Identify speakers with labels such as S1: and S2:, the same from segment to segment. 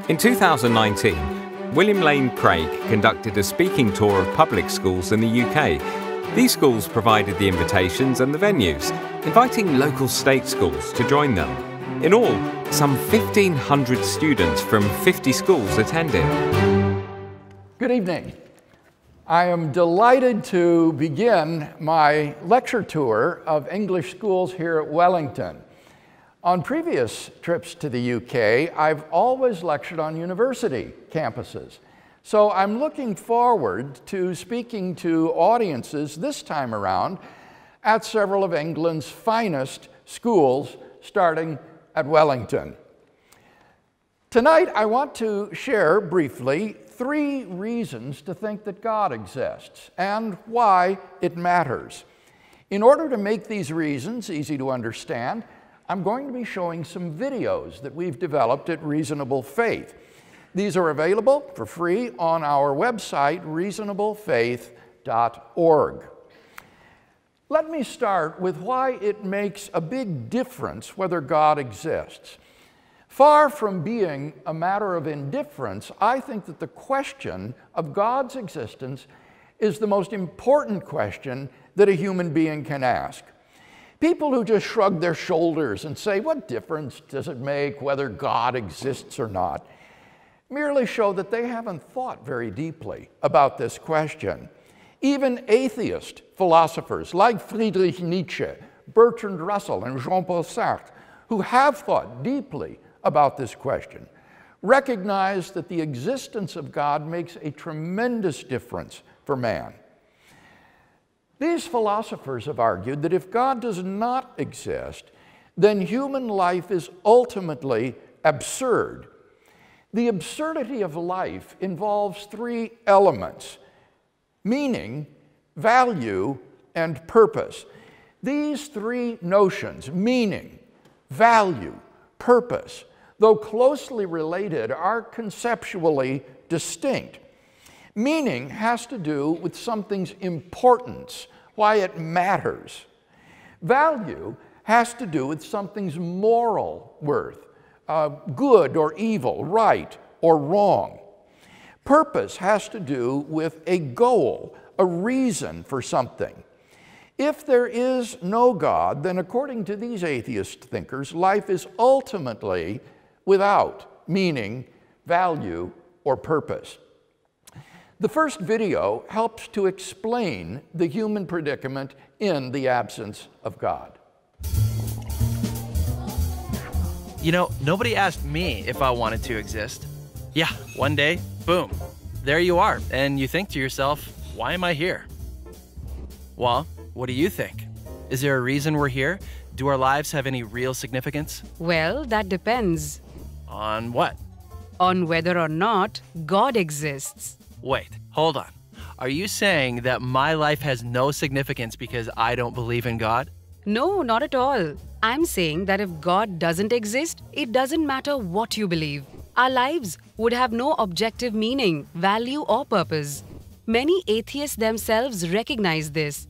S1: In 2019, William Lane Craig conducted a speaking tour of public schools in the UK. These schools provided the invitations and the venues, inviting local state schools to join them. In all, some 1,500 students from 50 schools attended.
S2: Good evening. I am delighted to begin my lecture tour of English schools here at Wellington. On previous trips to the UK, I've always lectured on university campuses. So I'm looking forward to speaking to audiences this time around at several of England's finest schools, starting at Wellington. Tonight, I want to share briefly 3 reasons to think that God exists and why it matters. In order to make these reasons easy to understand, I'm going to be showing some videos that we've developed at Reasonable Faith. These are available for free on our website, reasonablefaith.org. Let me start with why it makes a big difference whether God exists. Far from being a matter of indifference, I think that the question of God's existence is the most important question that a human being can ask. People who just shrug their shoulders and say, "What difference does it make whether God exists or not?" merely show that they haven't thought very deeply about this question. Even atheist philosophers like Friedrich Nietzsche, Bertrand Russell, and Jean-Paul Sartre, who have thought deeply about this question, recognize that the existence of God makes a tremendous difference for man. These philosophers have argued that if God does not exist, then human life is ultimately absurd. The absurdity of life involves 3 elements: meaning, value, and purpose. These 3 notions, meaning, value, purpose, though closely related, are conceptually distinct. Meaning has to do with something's importance, why it matters. Value has to do with something's moral worth, good or evil, right or wrong. Purpose has to do with a goal, a reason for something. If there is no God, then according to these atheist thinkers, life is ultimately without meaning, value, or purpose. The first video helps to explain the human predicament in the absence of God.
S3: You know, nobody asked me if I wanted to exist. Yeah, one day, boom, there you are, and you think to yourself, why am I here? Well, what do you think? Is there a reason we're here? Do our lives have any real significance?
S4: Well, that depends.
S3: On what?
S4: On whether or not God exists.
S3: Wait, hold on. Are you saying that my life has no significance because I don't believe in God?
S4: No, not at all. I'm saying that if God doesn't exist, it doesn't matter what you believe. Our lives would have no objective meaning, value, or purpose. Many atheists themselves recognize this.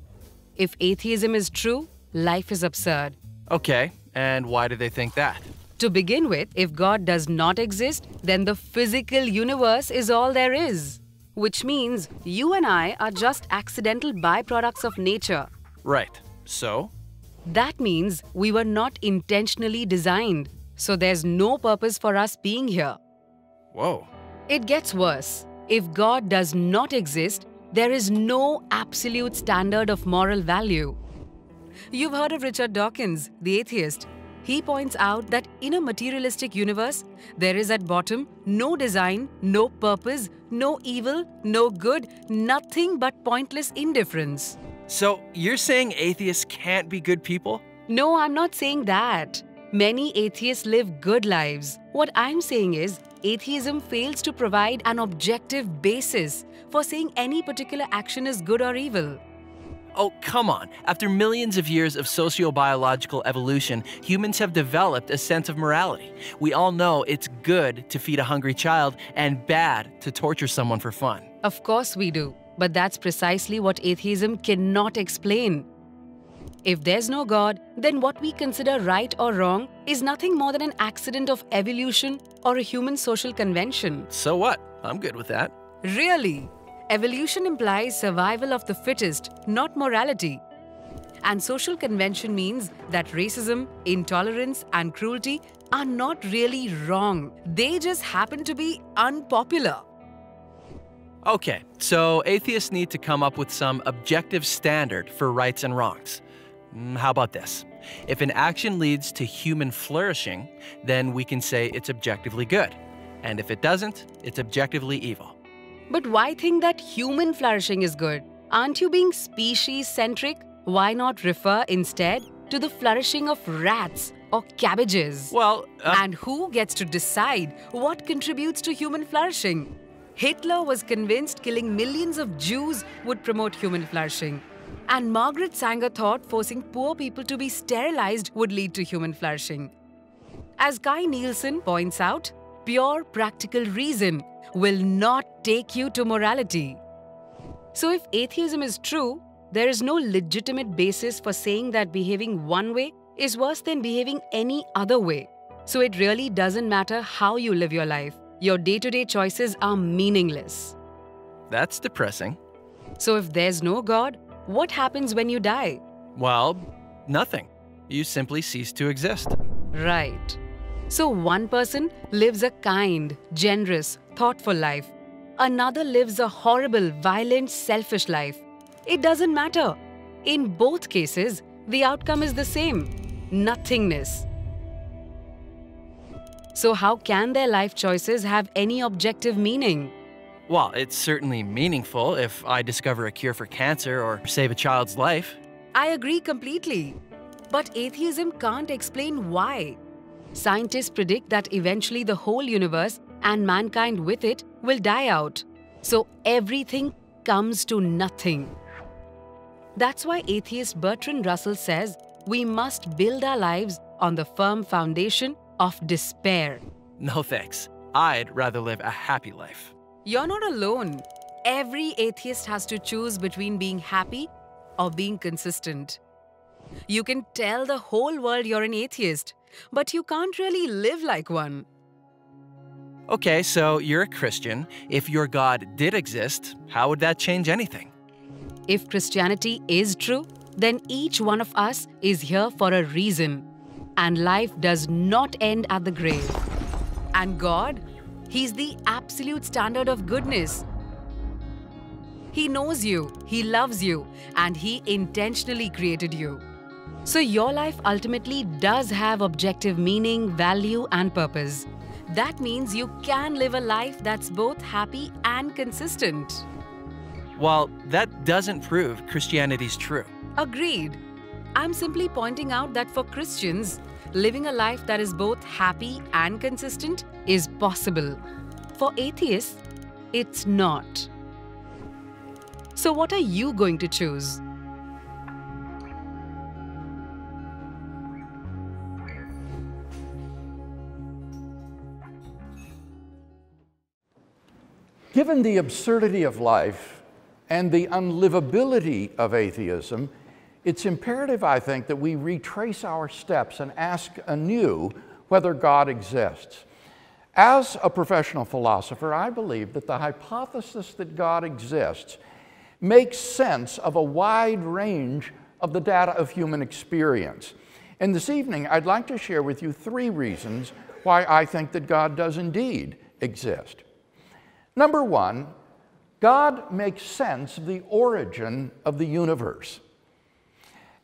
S4: If atheism is true, life is absurd.
S3: Okay, and why do they think that?
S4: To begin with, if God does not exist, then the physical universe is all there is. Which means you and I are just accidental byproducts of nature.
S3: Right. So?
S4: That means we were not intentionally designed. So there's no purpose for us being here.
S3: Whoa.
S4: It gets worse. If God does not exist, there is no absolute standard of moral value. You've heard of Richard Dawkins, the atheist. He points out that in a materialistic universe, there is at bottom no design, no purpose, no evil, no good, nothing but pointless indifference.
S3: So you're saying atheists can't be good people?
S4: No, I'm not saying that. Many atheists live good lives. What I'm saying is, atheism fails to provide an objective basis for saying any particular action is good or evil.
S3: Oh, come on. After millions of years of sociobiological evolution, humans have developed a sense of morality. We all know it's good to feed a hungry child and bad to torture someone for fun.
S4: Of course we do, but that's precisely what atheism cannot explain. If there's no God, then what we consider right or wrong is nothing more than an accident of evolution or a human social convention.
S3: So what? I'm good with that.
S4: Really? Evolution implies survival of the fittest, not morality. And social convention means that racism, intolerance, and cruelty are not really wrong. They just happen to be unpopular.
S3: Okay, so atheists need to come up with some objective standard for rights and wrongs. How about this? If an action leads to human flourishing, then we can say it's objectively good. And if it doesn't, it's objectively evil.
S4: But why think that human flourishing is good? Aren't you being species-centric? Why not refer instead to the flourishing of rats or cabbages?
S3: Well,
S4: And who gets to decide what contributes to human flourishing? Hitler was convinced killing millions of Jews would promote human flourishing. And Margaret Sanger thought forcing poor people to be sterilized would lead to human flourishing. As Kai Nielsen points out, pure practical reason will not take you to morality. So if atheism is true, there is no legitimate basis for saying that behaving one way is worse than behaving any other way. So it really doesn't matter how you live your life. Your day-to-day choices are meaningless.
S3: that's depressing.
S4: So if there's no God, what happens when you die?
S3: Well, nothing. You simply cease to exist.
S4: Right. So one person lives a kind, generous, thoughtful life. Another lives a horrible, violent, selfish life. It doesn't matter. In both cases, the outcome is the same: nothingness. So how can their life choices have any objective meaning?
S3: Well, it's certainly meaningful if I discover a cure for cancer or save a child's life.
S4: I agree completely. But atheism can't explain why. Scientists predict that eventually the whole universe and mankind with it will die out. So everything comes to nothing. That's why atheist Bertrand Russell says we must build our lives on the firm foundation of despair.
S3: No thanks. I'd rather live a happy life.
S4: You're not alone. Every atheist has to choose between being happy or being consistent. You can tell the whole world you're an atheist, but you can't really live like one.
S3: Okay, so you're a Christian. If your God did exist, how would that change anything?
S4: If Christianity is true, then each one of us is here for a reason. And life does not end at the grave. And God, He's the absolute standard of goodness. He knows you, He loves you, and He intentionally created you. So your life ultimately does have objective meaning, value, and purpose. That means you can live a life that's both happy and consistent.
S3: Well, that doesn't prove Christianity's true.
S4: Agreed. I'm simply pointing out that for Christians, living a life that is both happy and consistent is possible. For atheists, it's not. So what are you going to choose?
S2: Given the absurdity of life and the unlivability of atheism, it's imperative, I think, that we retrace our steps and ask anew whether God exists. As a professional philosopher, I believe that the hypothesis that God exists makes sense of a wide range of the data of human experience. And this evening, I'd like to share with you 3 reasons why I think that God does indeed exist. Number 1, God makes sense of the origin of the universe.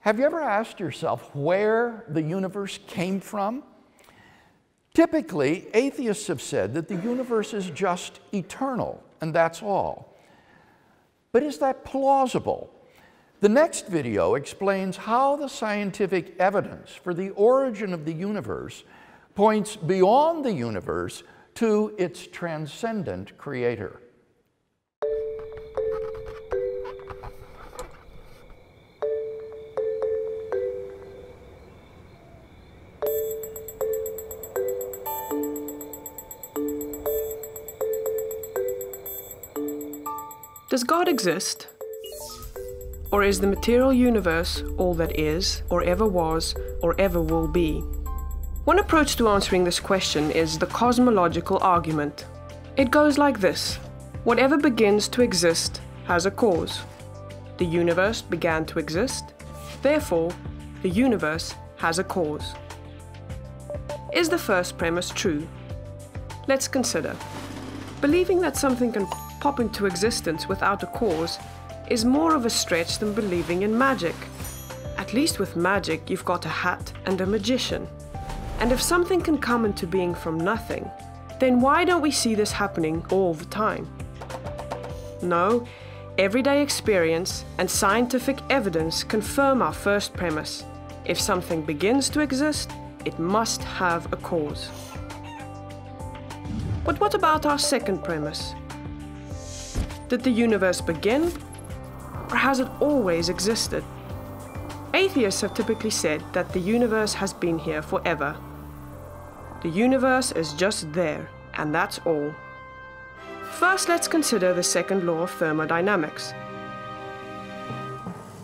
S2: Have you ever asked yourself where the universe came from? Typically, atheists have said that the universe is just eternal, and that's all. But is that plausible? The next video explains how the scientific evidence for the origin of the universe points beyond the universe to its transcendent creator.
S5: Does God exist? Or is the material universe all that is, or ever was, or ever will be? One approach to answering this question is the cosmological argument. It goes like this: whatever begins to exist has a cause. The universe began to exist, therefore, the universe has a cause. Is the first premise true? Let's consider. Believing that something can pop into existence without a cause is more of a stretch than believing in magic. At least with magic, you've got a hat and a magician. And if something can come into being from nothing, then why don't we see this happening all the time? No, everyday experience and scientific evidence confirm our first premise. If something begins to exist, it must have a cause. But what about our second premise? Did the universe begin, or has it always existed? Atheists have typically said that the universe has been here forever. The universe is just there, and that's all. First, let's consider the second law of thermodynamics.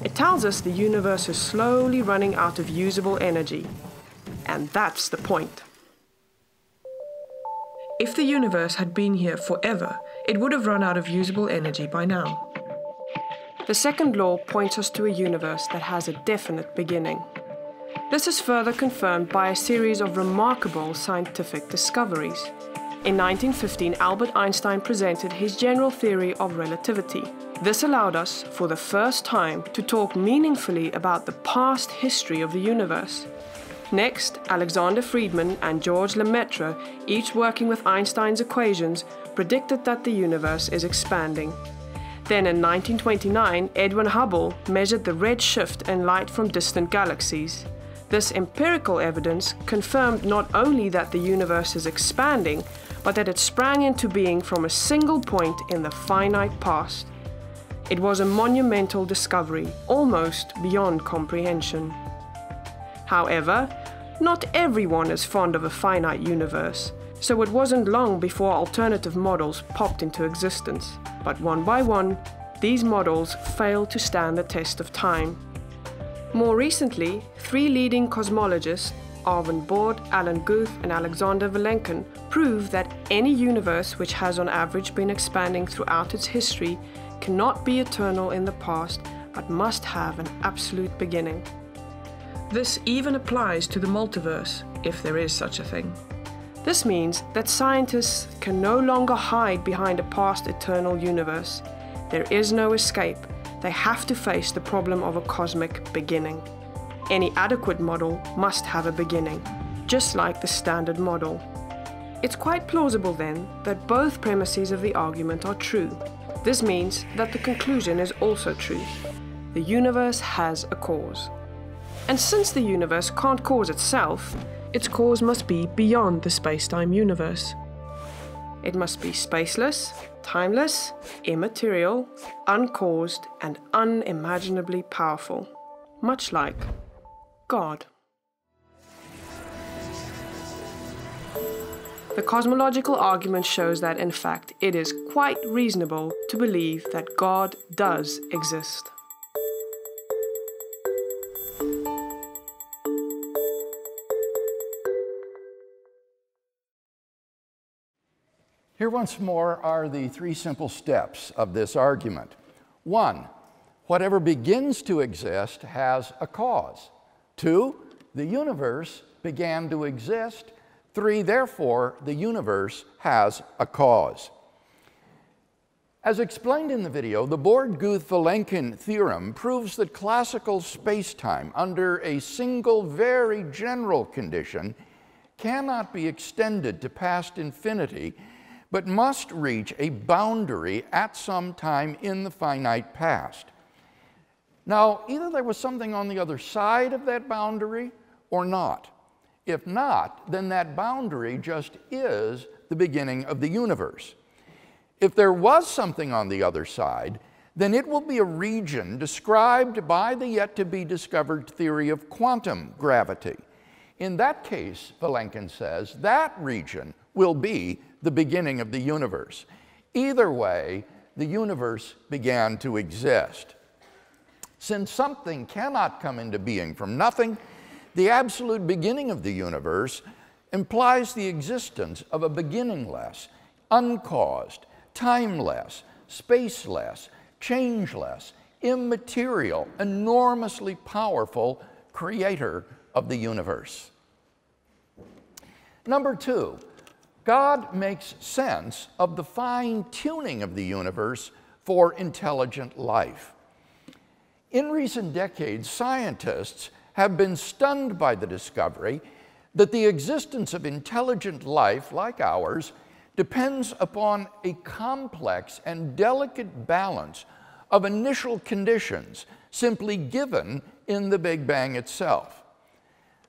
S5: It tells us the universe is slowly running out of usable energy. And that's the point. If the universe had been here forever, it would have run out of usable energy by now. The second law points us to a universe that has a definite beginning. This is further confirmed by a series of remarkable scientific discoveries. In 1915, Albert Einstein presented his general theory of relativity. This allowed us, for the first time, to talk meaningfully about the past history of the universe. Next, Alexander Friedmann and George Lemaitre, each working with Einstein's equations, predicted that the universe is expanding. Then in 1929, Edwin Hubble measured the red shift in light from distant galaxies. This empirical evidence confirmed not only that the universe is expanding, but that it sprang into being from a single point in the finite past. It was a monumental discovery, almost beyond comprehension. However, not everyone is fond of a finite universe, so it wasn't long before alternative models popped into existence. But one by one, these models failed to stand the test of time. More recently, 3 leading cosmologists, Arvin Bord, Alan Guth, and Alexander Wellington, prove that any universe which has on average been expanding throughout its history cannot be eternal in the past, but must have an absolute beginning. This even applies to the multiverse, if there is such a thing. This means that scientists can no longer hide behind a past eternal universe. There is no escape. They have to face the problem of a cosmic beginning. Any adequate model must have a beginning, just like the standard model. It's quite plausible then that both premises of the argument are true. This means that the conclusion is also true. The universe has a cause. And since the universe can't cause itself, its cause must be beyond the space-time universe. It must be spaceless, timeless, immaterial, uncaused, and unimaginably powerful, much like God. The cosmological argument shows that, in fact, it is quite reasonable to believe that God does exist.
S2: Here once more are the 3 simple steps of this argument. 1, whatever begins to exist has a cause. 2, the universe began to exist. 3, therefore, the universe has a cause. As explained in the video, the Borde-Guth-Vilenkin theorem proves that classical spacetime, under a single very general condition, cannot be extended to past infinity, but must reach a boundary at some time in the finite past. Now, either there was something on the other side of that boundary or not. If not, then that boundary just is the beginning of the universe. If there was something on the other side, then it will be a region described by the yet-to-be-discovered theory of quantum gravity. In that case, Vilenkin says, that region will be the beginning of the universe. Either way, the universe began to exist. Since something cannot come into being from nothing, the absolute beginning of the universe implies the existence of a beginningless, uncaused, timeless, spaceless, changeless, immaterial, enormously powerful creator of the universe. Number two, God makes sense of the fine-tuning of the universe for intelligent life. In recent decades, scientists have been stunned by the discovery that the existence of intelligent life like ours depends upon a complex and delicate balance of initial conditions simply given in the Big Bang itself.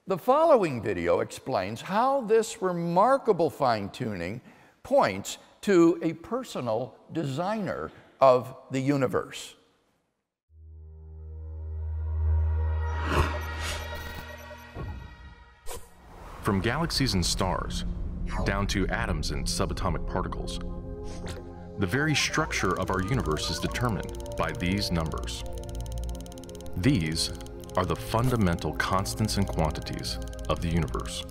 S2: The following video explains how this remarkable fine-tuning points to a personal designer of the universe.
S6: From galaxies and stars, down to atoms and subatomic particles, the very structure of our universe is determined by these numbers. These are the fundamental constants and quantities of the universe.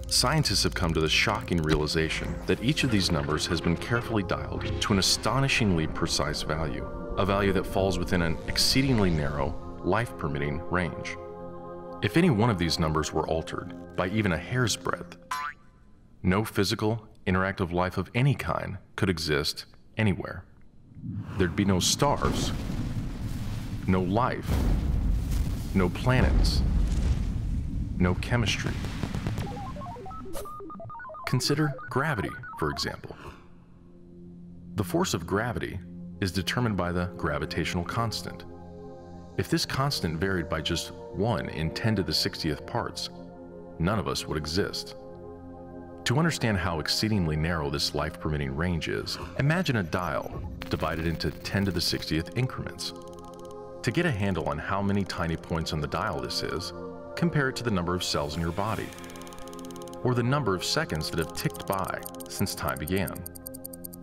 S6: Scientists have come to the shocking realization that each of these numbers has been carefully dialed to an astonishingly precise value, a value that falls within an exceedingly narrow, life-permitting range. If any one of these numbers were altered by even a hair's breadth, no physical, interactive life of any kind could exist anywhere. There'd be no stars, no life, no planets, no chemistry. Consider gravity, for example. The force of gravity is determined by the gravitational constant. If this constant varied by just 1 in 10 to the 60th parts, none of us would exist. To understand how exceedingly narrow this life-permitting range is, imagine a dial divided into 10 to the 60th increments. To get a handle on how many tiny points on the dial this is, compare it to the number of cells in your body, or the number of seconds that have ticked by since time began.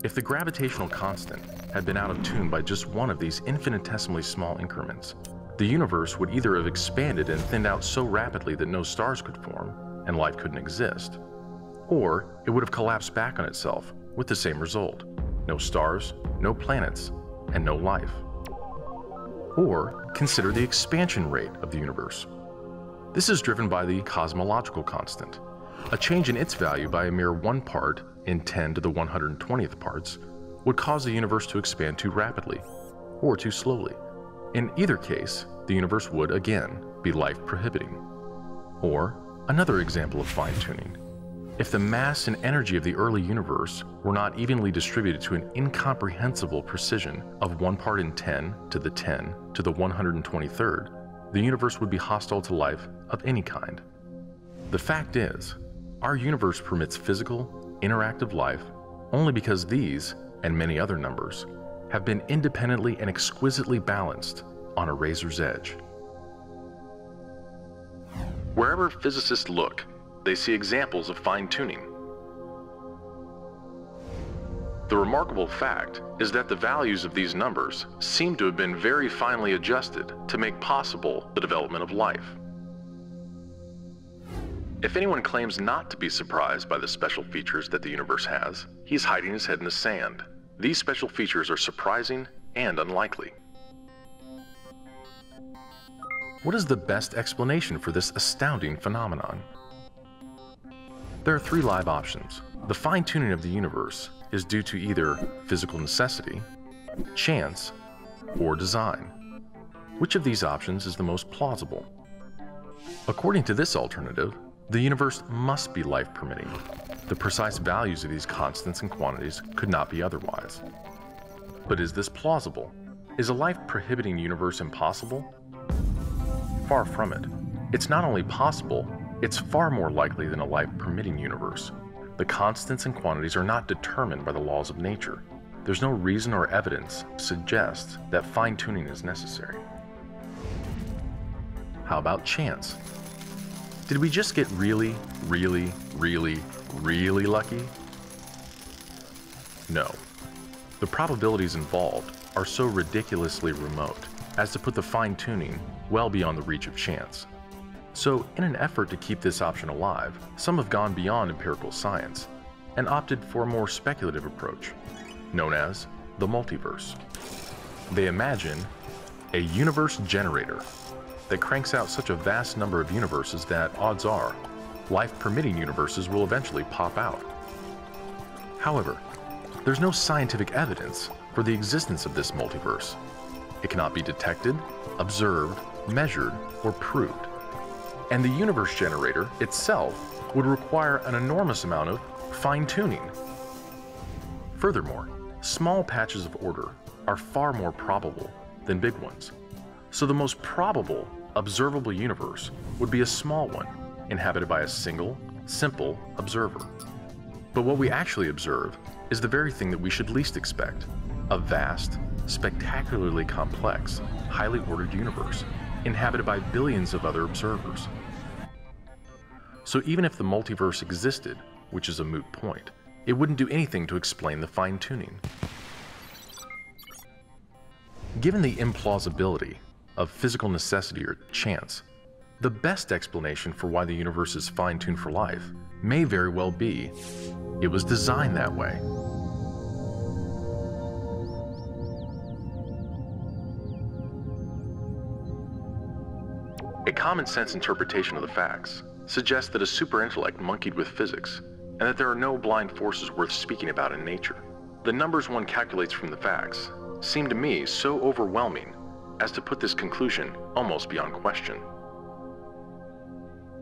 S6: If the gravitational constant had been out of tune by just one of these infinitesimally small increments, the universe would either have expanded and thinned out so rapidly that no stars could form and life couldn't exist, or it would have collapsed back on itself with the same result: no stars, no planets, and no life. Or consider the expansion rate of the universe. This is driven by the cosmological constant. A change in its value by a mere 1 part in 10 to the 120th parts would cause the universe to expand too rapidly or too slowly. In either case, the universe would again be life-prohibiting. Or another example of fine-tuning. If the mass and energy of the early universe were not evenly distributed to an incomprehensible precision of 1 part in 10 to the 10 to the 123rd, the universe would be hostile to life of any kind. The fact is, our universe permits physical, interactive life only because these, and many other numbers, have been independently and exquisitely balanced on a razor's edge. Wherever physicists look, they see examples of fine-tuning. The remarkable fact is that the values of these numbers seem to have been very finely adjusted to make possible the development of life. If anyone claims not to be surprised by the special features that the universe has, he's hiding his head in the sand. These special features are surprising and unlikely. What is the best explanation for this astounding phenomenon? There are 3 live options. The fine-tuning of the universe is due to either physical necessity, chance, or design. Which of these options is the most plausible? According to this alternative, the universe must be life-permitting. The precise values of these constants and quantities could not be otherwise. But is this plausible? Is a life-prohibiting universe impossible? Far from it. It's not only possible, it's far more likely than a life-permitting universe. The constants and quantities are not determined by the laws of nature. There's no reason or evidence to suggest that fine-tuning is necessary. How about chance? Did we just get really lucky? No. The probabilities involved are so ridiculously remote as to put the fine-tuning well beyond the reach of chance. So, in an effort to keep this option alive, some have gone beyond empirical science and opted for a more speculative approach, known as the multiverse. They imagine a universe generator that cranks out such a vast number of universes that, odds are, life-permitting universes will eventually pop out. However, there's no scientific evidence for the existence of this multiverse. It cannot be detected, observed, measured, or proved. And the universe generator itself would require an enormous amount of fine-tuning. Furthermore, small patches of order are far more probable than big ones. So the most probable observable universe would be a small one, inhabited by a single, simple observer. But what we actually observe is the very thing that we should least expect: a vast, spectacularly complex, highly ordered universe, inhabited by billions of other observers. So even if the multiverse existed, which is a moot point, it wouldn't do anything to explain the fine-tuning. Given the implausibility of physical necessity or chance, the best explanation for why the universe is fine-tuned for life may very well be it was designed that way. A common-sense interpretation of the facts suggests that a super-intellect monkeyed with physics, and that there are no blind forces worth speaking about in nature. The numbers one calculates from the facts seem to me so overwhelming as to put this conclusion almost beyond question.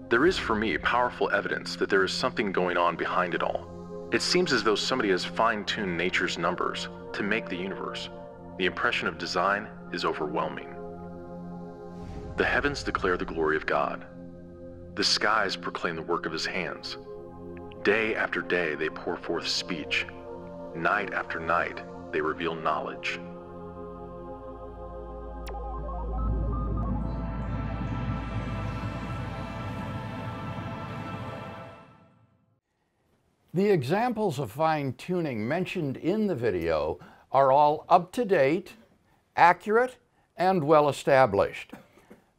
S6: There is for me powerful evidence that there is something going on behind it all. It seems as though somebody has fine-tuned nature's numbers to make the universe. The impression of design is overwhelming. The heavens declare the glory of God. The skies proclaim the work of his hands. Day after day they pour forth speech. Night after night they reveal knowledge.
S2: The examples of fine-tuning mentioned in the video are all up-to-date, accurate, and well-established.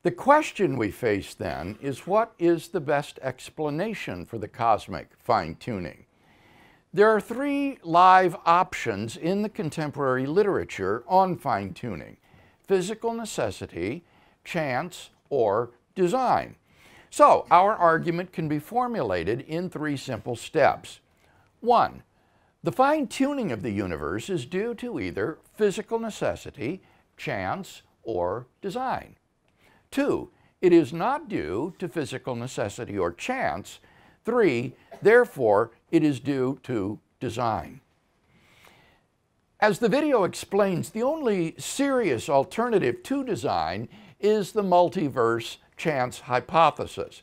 S2: The question we face then is, what is the best explanation for the cosmic fine-tuning? There are three live options in the contemporary literature on fine-tuning: physical necessity, chance, or design. So our argument can be formulated in three simple steps. 1. The fine-tuning of the universe is due to either physical necessity, chance, or design. 2. It is not due to physical necessity or chance. 3. Therefore, it is due to design. As the video explains, the only serious alternative to design is the multiverse chance hypothesis.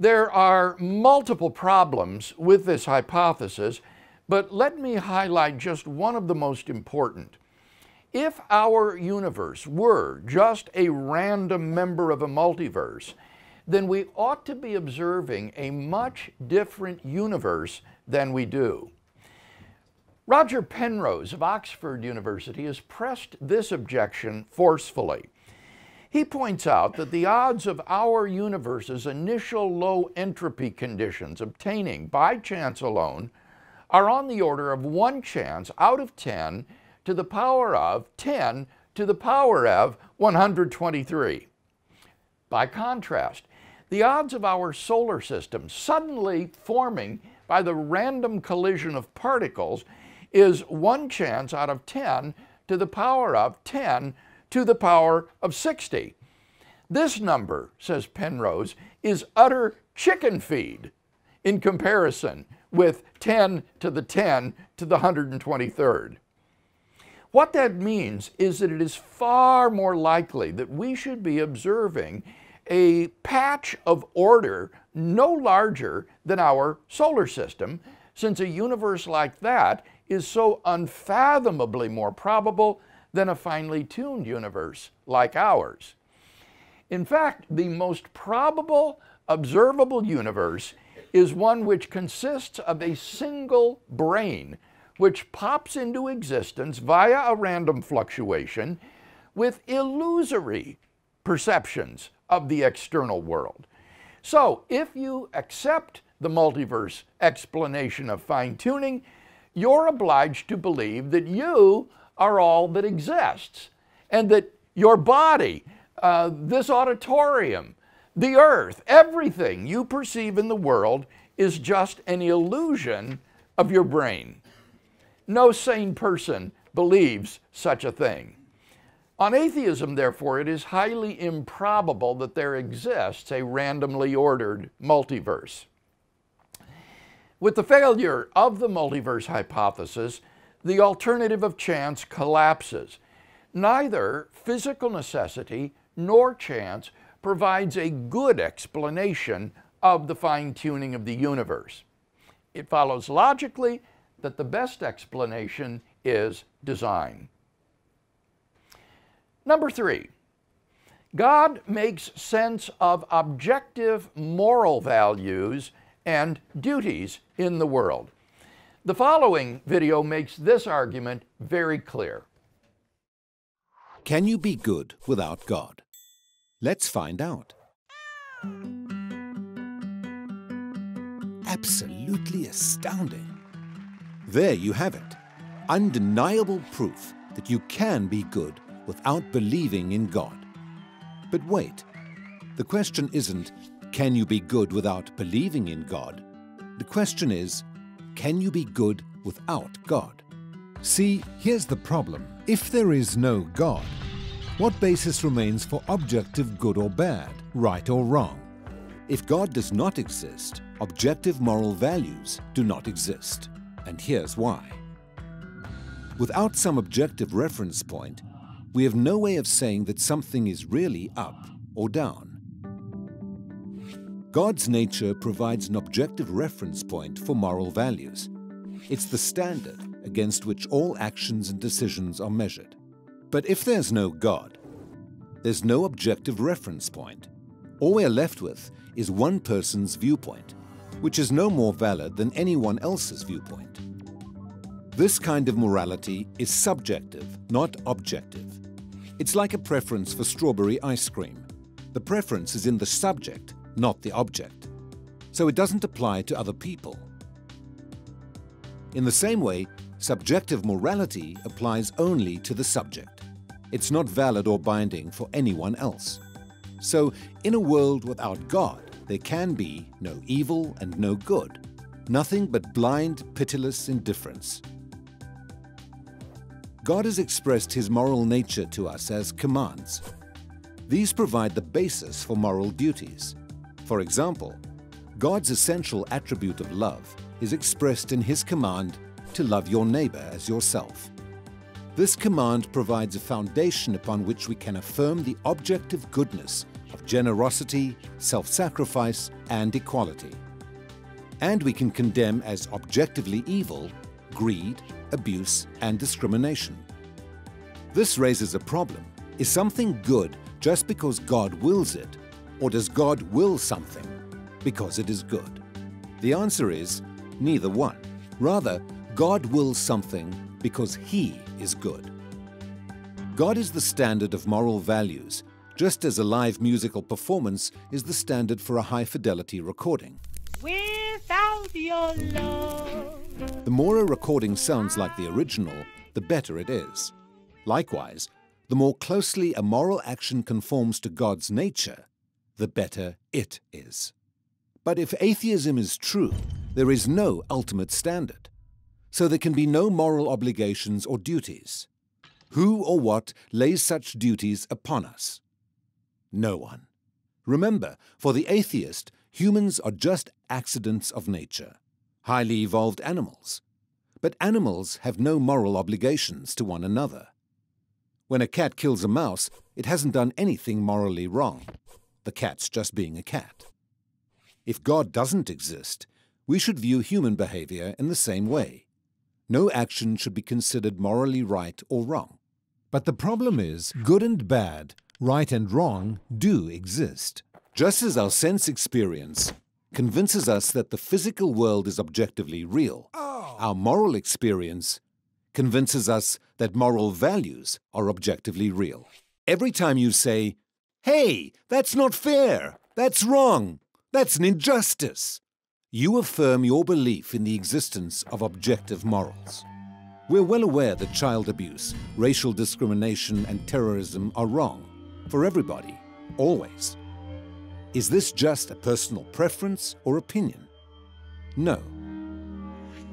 S2: There are multiple problems with this hypothesis, but let me highlight just one of the most important. If our universe were just a random member of a multiverse, then we ought to be observing a much different universe than we do. Roger Penrose of Oxford University has pressed this objection forcefully. He points out that the odds of our universe's initial low entropy conditions obtaining by chance alone are on the order of 1 chance out of 10 to the power of 10 to the power of 123. By contrast, the odds of our solar system suddenly forming by the random collision of particles is 1 chance out of 10 to the power of 10 to the power of 60. This number, says Penrose, is utter chicken feed in comparison with 10 to the 10 to the 123rd. What that means is that it is far more likely that we should be observing a patch of order no larger than our solar system, since a universe like that is so unfathomably more probable than a finely tuned universe like ours. In fact, the most probable observable universe is one which consists of a single brain which pops into existence via a random fluctuation with illusory perceptions of the external world. So, if you accept the multiverse explanation of fine-tuning, you're obliged to believe that you are all that exists, and that your body, this auditorium, the earth, everything you perceive in the world is just an illusion of your brain. No sane person believes such a thing. On atheism, therefore, it is highly improbable that there exists a randomly ordered multiverse. With the failure of the multiverse hypothesis, the alternative of chance collapses. Neither physical necessity nor chance provides a good explanation of the fine-tuning of the universe. It follows logically that the best explanation is design. Number 3, God makes sense of objective moral values and duties in the world. The following video makes this argument very clear.
S7: Can you be good without God? Let's find out. Absolutely astounding. There you have it. Undeniable proof that you can be good without believing in God. But wait, the question isn't, can you be good without believing in God? The question is, can you be good without God? See, here's the problem. If there is no God, what basis remains for objective good or bad, right or wrong? If God does not exist, objective moral values do not exist. And here's why. Without some objective reference point, we have no way of saying that something is really up or down. God's nature provides an objective reference point for moral values. It's the standard against which all actions and decisions are measured. But if there's no God, there's no objective reference point. All we're left with is one person's viewpoint, which is no more valid than anyone else's viewpoint. This kind of morality is subjective, not objective. It's like a preference for strawberry ice cream. The preference is in the subject, not the object. So it doesn't apply to other people. In the same way, subjective morality applies only to the subject. It's not valid or binding for anyone else. So, in a world without God, there can be no evil and no good, nothing but blind, pitiless indifference. God has expressed his moral nature to us as commands. These provide the basis for moral duties. For example, God's essential attribute of love is expressed in his command to love your neighbor as yourself. This command provides a foundation upon which we can affirm the objective goodness of generosity, self-sacrifice, and equality. And we can condemn as objectively evil greed, abuse, and discrimination. This raises a problem. Is something good just because God wills it, or does God will something because it is good? The answer is neither one. Rather, God wills something because he is good. God is the standard of moral values, just as a live musical performance is the standard for a high-fidelity recording.
S8: Without your love.
S7: The more a recording sounds like the original, the better it is. Likewise, the more closely a moral action conforms to God's nature, the better it is. But if atheism is true, there is no ultimate standard. So there can be no moral obligations or duties. Who or what lays such duties upon us? No one. Remember, for the atheist, humans are just accidents of nature, highly evolved animals. But animals have no moral obligations to one another. When a cat kills a mouse, it hasn't done anything morally wrong. The cat's just being a cat. If God doesn't exist, we should view human behavior in the same way. No action should be considered morally right or wrong. But the problem is, good and bad, right and wrong, do exist. Just as our sense experience convinces us that the physical world is objectively real, our moral experience convinces us that moral values are objectively real. Every time you say, "Hey, that's not fair, that's wrong, that's an injustice," you affirm your belief in the existence of objective morals. We're well aware that child abuse, racial discrimination, and terrorism are wrong for everybody, always. Is this just a personal preference or opinion? No.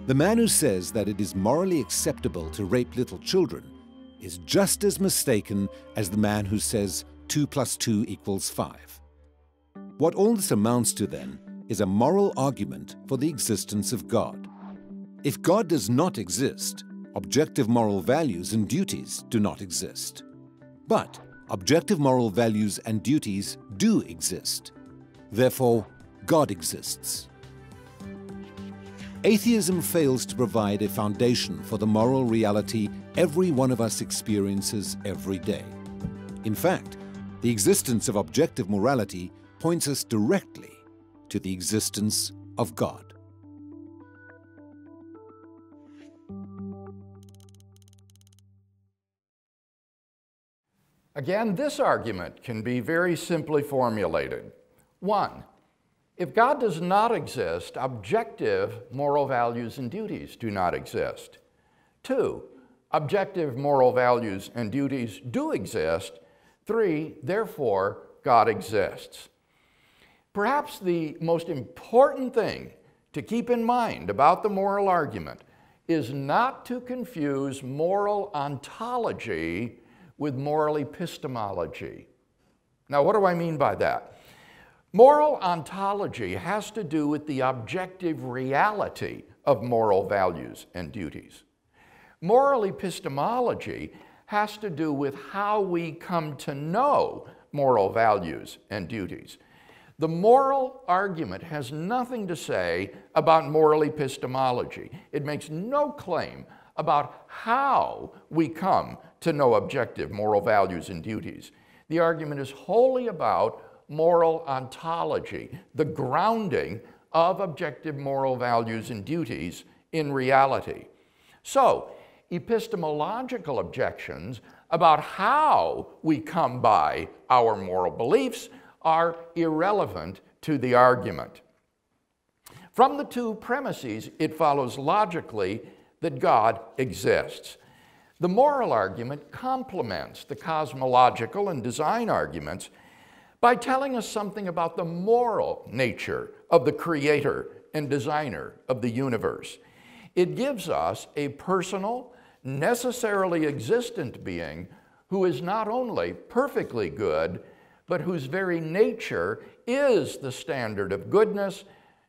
S7: The man who says that it is morally acceptable to rape little children is just as mistaken as the man who says 2 + 2 = 5. What all this amounts to, then, is a moral argument for the existence of God. If God does not exist, objective moral values and duties do not exist. But objective moral values and duties do exist. Therefore, God exists. Atheism fails to provide a foundation for the moral reality every one of us experiences every day. In fact, the existence of objective morality points us directly to the existence of God.
S2: Again, this argument can be very simply formulated. 1. If God does not exist, objective moral values and duties do not exist. 2. Objective moral values and duties do exist. 3. Therefore, God exists. Perhaps the most important thing to keep in mind about the moral argument is not to confuse moral ontology with moral epistemology. Now, what do I mean by that? Moral ontology has to do with the objective reality of moral values and duties. Moral epistemology has to do with how we come to know moral values and duties. The moral argument has nothing to say about moral epistemology. It makes no claim about how we come to know objective moral values and duties. The argument is wholly about moral ontology, the grounding of objective moral values and duties in reality. So, epistemological objections about how we come by our moral beliefs are irrelevant to the argument. From the two premises, it follows logically that God exists. The moral argument complements the cosmological and design arguments by telling us something about the moral nature of the creator and designer of the universe. It gives us a personal, necessarily existent being who is not only perfectly good, but whose very nature is the standard of goodness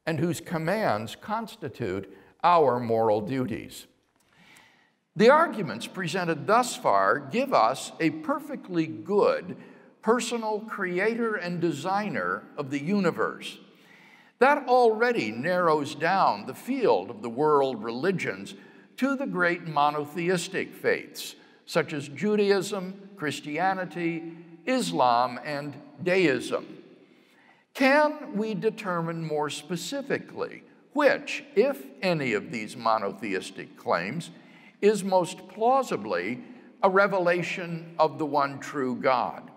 S2: and whose commands constitute our moral duties. The arguments presented thus far give us a perfectly good personal creator and designer of the universe. That already narrows down the field of the world religions to the great monotheistic faiths, such as Judaism, Christianity, Islam, and deism. Can we determine more specifically which, if any, of these monotheistic claims is most plausibly a revelation of the one true God?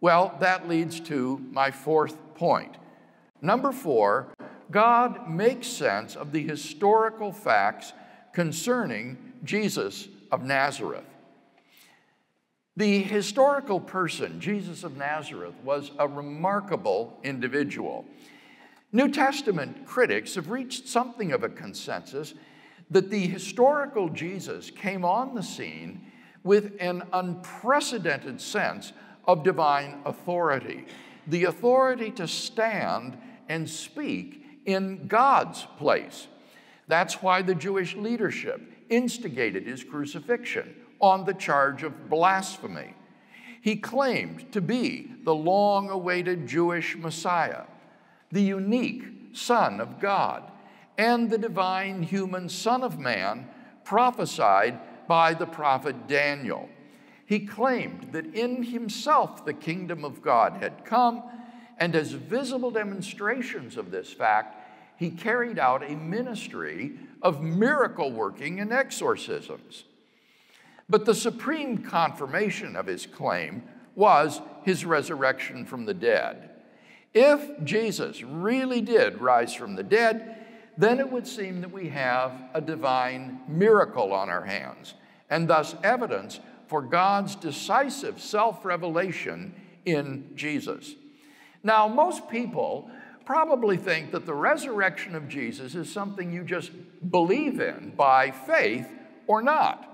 S2: Well, that leads to my fourth point. Number 4, God makes sense of the historical facts concerning Jesus of Nazareth. The historical person, Jesus of Nazareth, was a remarkable individual. New Testament critics have reached something of a consensus that the historical Jesus came on the scene with an unprecedented sense of divine authority, the authority to stand and speak in God's place. That's why the Jewish leadership instigated his crucifixion on the charge of blasphemy. He claimed to be the long-awaited Jewish Messiah, the unique Son of God, and the divine human Son of Man prophesied by the prophet Daniel. He claimed that in himself the kingdom of God had come, and as visible demonstrations of this fact, he carried out a ministry of miracle working and exorcisms. But the supreme confirmation of his claim was his resurrection from the dead. If Jesus really did rise from the dead, then it would seem that we have a divine miracle on our hands, and thus evidence for God's decisive self-revelation in Jesus. Now, most people probably think that the resurrection of Jesus is something you just believe in by faith or not.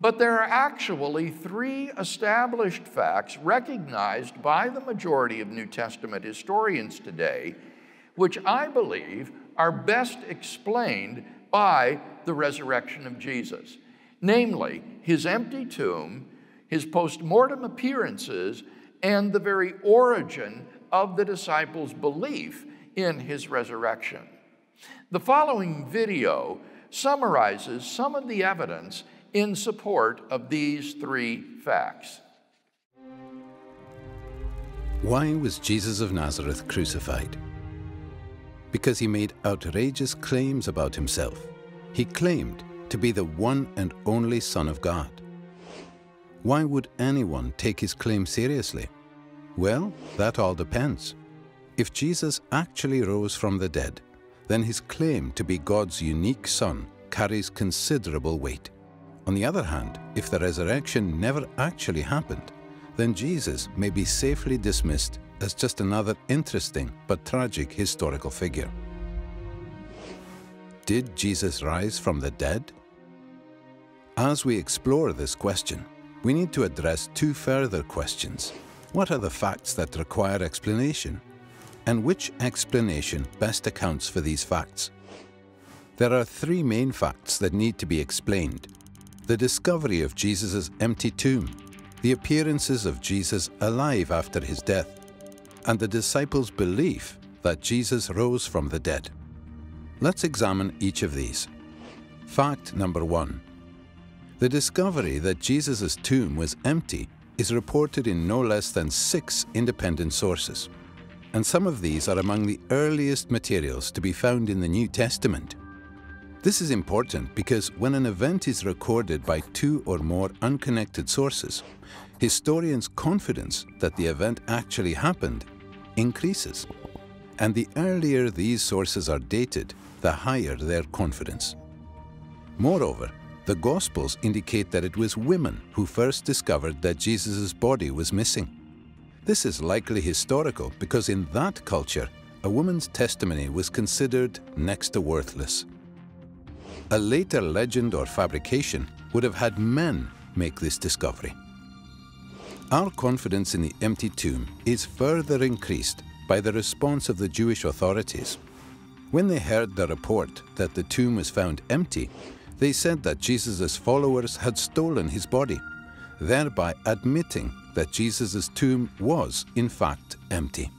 S2: But there are actually 3 established facts recognized by the majority of New Testament historians today, which I believe are best explained by the resurrection of Jesus. Namely, his empty tomb, his post-mortem appearances, and the very origin of the disciples' belief in his resurrection. The following video summarizes some of the evidence in support of these 3 facts.
S9: Why was Jesus of Nazareth crucified? Because he made outrageous claims about himself. He claimed to be the one and only Son of God. Why would anyone take his claim seriously? Well, that all depends. If Jesus actually rose from the dead, then his claim to be God's unique Son carries considerable weight. On the other hand, if the resurrection never actually happened, then Jesus may be safely dismissed as just another interesting but tragic historical figure. Did Jesus rise from the dead? As we explore this question, we need to address 2 further questions. What are the facts that require explanation? And which explanation best accounts for these facts? There are 3 main facts that need to be explained: the discovery of Jesus' empty tomb, the appearances of Jesus alive after his death, and the disciples' belief that Jesus rose from the dead. Let's examine each of these. Fact number 1. The discovery that Jesus' tomb was empty is reported in no less than 6 independent sources, and some of these are among the earliest materials to be found in the New Testament. This is important because when an event is recorded by 2 or more unconnected sources, historians' confidence that the event actually happened increases. And the earlier these sources are dated, the higher their confidence. Moreover, the Gospels indicate that it was women who first discovered that Jesus' body was missing. This is likely historical because in that culture, a woman's testimony was considered next to worthless. A later legend or fabrication would have had men make this discovery. Our confidence in the empty tomb is further increased by the response of the Jewish authorities. When they heard the report that the tomb was found empty, they said that Jesus' followers had stolen his body, thereby admitting that Jesus' tomb was, in fact, empty.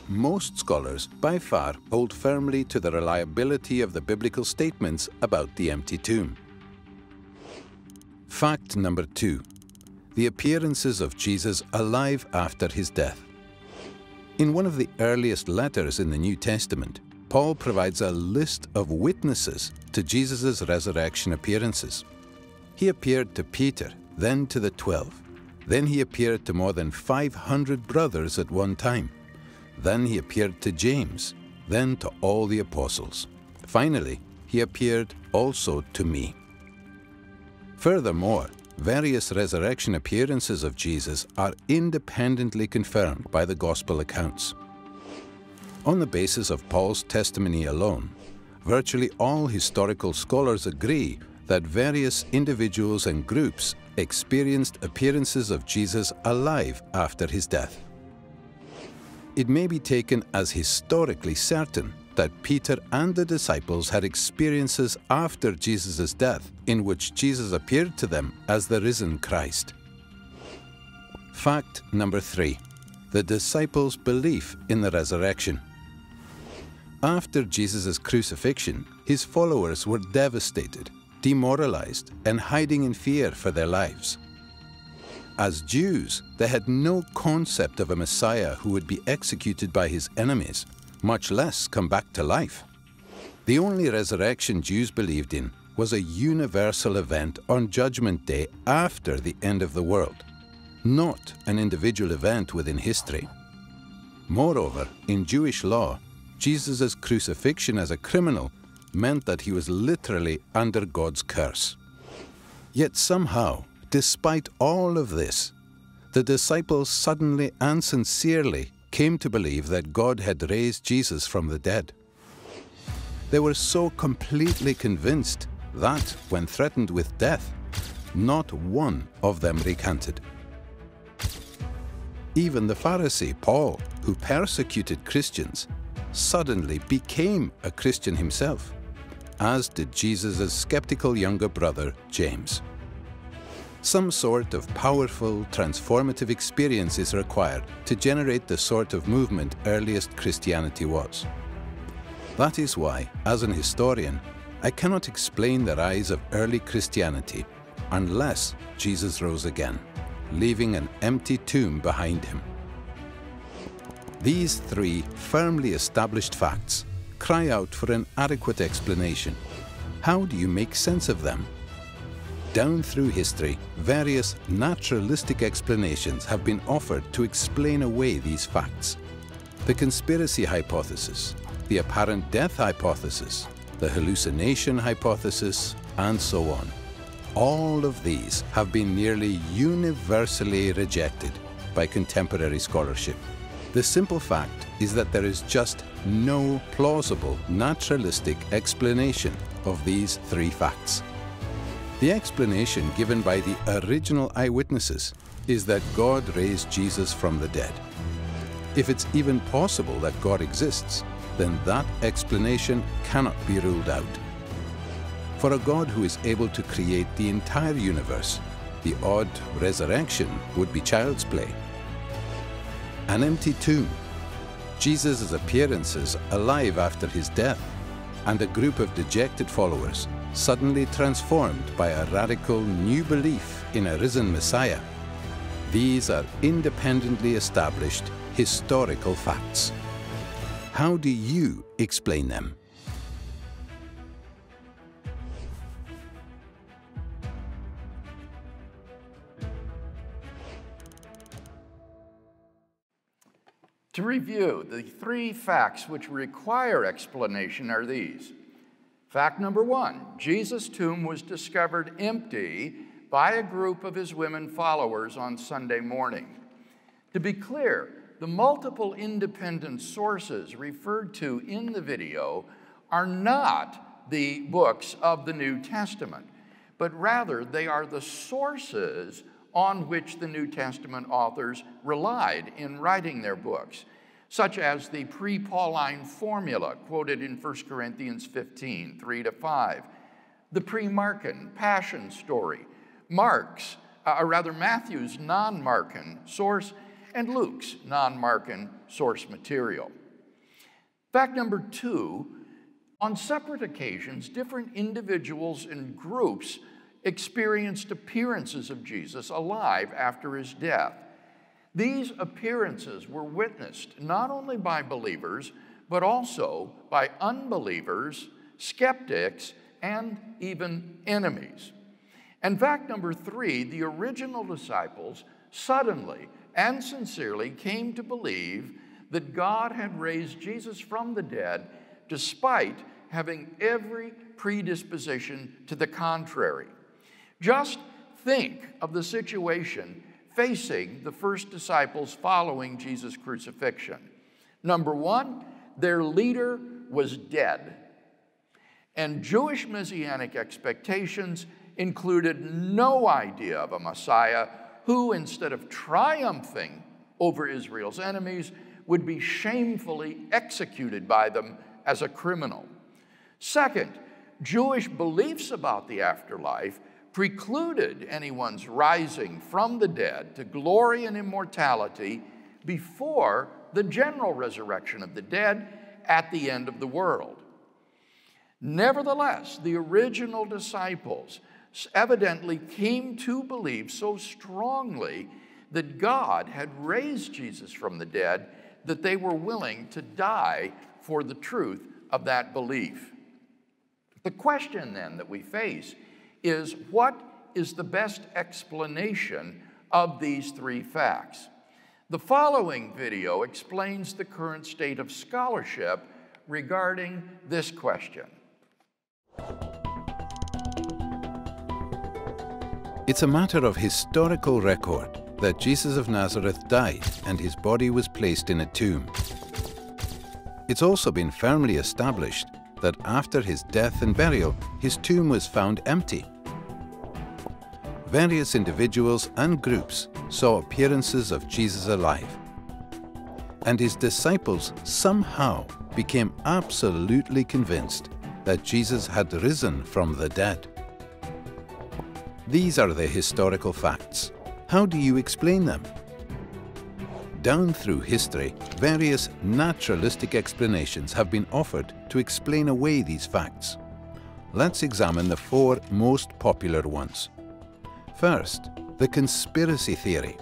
S9: Most scholars, by far, hold firmly to the reliability of the biblical statements about the empty tomb. Fact number 2. The appearances of Jesus alive after his death. In one of the earliest letters in the New Testament, Paul provides a list of witnesses to Jesus' resurrection appearances. He appeared to Peter, then to the 12. Then he appeared to more than 500 brothers at one time. Then he appeared to James, then to all the apostles. Finally, he appeared also to me. Furthermore, various resurrection appearances of Jesus are independently confirmed by the Gospel accounts. On the basis of Paul's testimony alone, virtually all historical scholars agree that various individuals and groups experienced appearances of Jesus alive after his death. It may be taken as historically certain that Peter and the disciples had experiences after Jesus' death in which Jesus appeared to them as the risen Christ. Fact number 3. The disciples' belief in the resurrection. After Jesus' crucifixion, his followers were devastated, demoralized, and hiding in fear for their lives. As Jews, they had no concept of a Messiah who would be executed by his enemies, much less come back to life. The only resurrection Jews believed in was a universal event on Judgment Day after the end of the world. not an individual event within history. Moreover, in Jewish law, Jesus' crucifixion as a criminal meant that he was literally under God's curse. Yet somehow, despite all of this, the disciples suddenly and sincerely came to believe that God had raised Jesus from the dead. They were so completely convinced that, when threatened with death, not one of them recanted. Even the Pharisee Paul, who persecuted Christians, suddenly became a Christian himself, as did Jesus' skeptical younger brother, James. Some sort of powerful, transformative experience is required to generate the sort of movement earliest Christianity was. That is why, as an historian, I cannot explain the rise of early Christianity unless Jesus rose again, leaving an empty tomb behind him. These three firmly established facts cry out for an adequate explanation. How do you make sense of them? Down through history, various naturalistic explanations have been offered to explain away these facts. The conspiracy hypothesis, the apparent death hypothesis, the hallucination hypothesis, and so on. All of these have been nearly universally rejected by contemporary scholarship. The simple fact is that there is just no plausible naturalistic explanation of these three facts. The explanation given by the original eyewitnesses is that God raised Jesus from the dead. If it's even possible that God exists, then that explanation cannot be ruled out. For a God who is able to create the entire universe, the odd resurrection would be child's play. An empty tomb, Jesus' appearances alive after his death, and a group of dejected followers suddenly transformed by a radical new belief in a risen Messiah. These are independently established historical facts. How do you explain them?
S2: To review, the three facts which require explanation are these. Fact number one, Jesus' tomb was discovered empty by a group of his women followers on Sunday morning. To be clear, the multiple independent sources referred to in the video are not the books of the New Testament, but rather they are the sources on which the New Testament authors relied in writing their books, such as the pre-Pauline formula quoted in 1 Corinthians 15, 3-5, the pre-Markan Passion story, Matthew's non-Markan source, and Luke's non-Markan source material. Fact number two, on separate occasions, different individuals and groups experienced appearances of Jesus alive after his death. These appearances were witnessed not only by believers, but also by unbelievers, skeptics, and even enemies. And fact number three, the original disciples suddenly and sincerely came to believe that God had raised Jesus from the dead, despite having every predisposition to the contrary. Just think of the situation facing the first disciples following Jesus' crucifixion. Number one, their leader was dead. And Jewish messianic expectations included no idea of a Messiah who, instead of triumphing over Israel's enemies, would be shamefully executed by them as a criminal. Second, Jewish beliefs about the afterlife precluded anyone's rising from the dead to glory and immortality before the general resurrection of the dead at the end of the world. Nevertheless, the original disciples evidently came to believe so strongly that God had raised Jesus from the dead that they were willing to die for the truth of that belief. The question then that we face is, what is the best explanation of these three facts. The following video explains the current state of scholarship regarding this question.
S9: It's a matter of historical record that Jesus of Nazareth died and his body was placed in a tomb. It's also been firmly established that after his death and burial, his tomb was found empty. Various individuals and groups saw appearances of Jesus alive, and his disciples somehow became absolutely convinced that Jesus had risen from the dead. These are the historical facts. How do you explain them? Down through history, various naturalistic explanations have been offered to explain away these facts. Let's examine the four most popular ones. First, the conspiracy theory.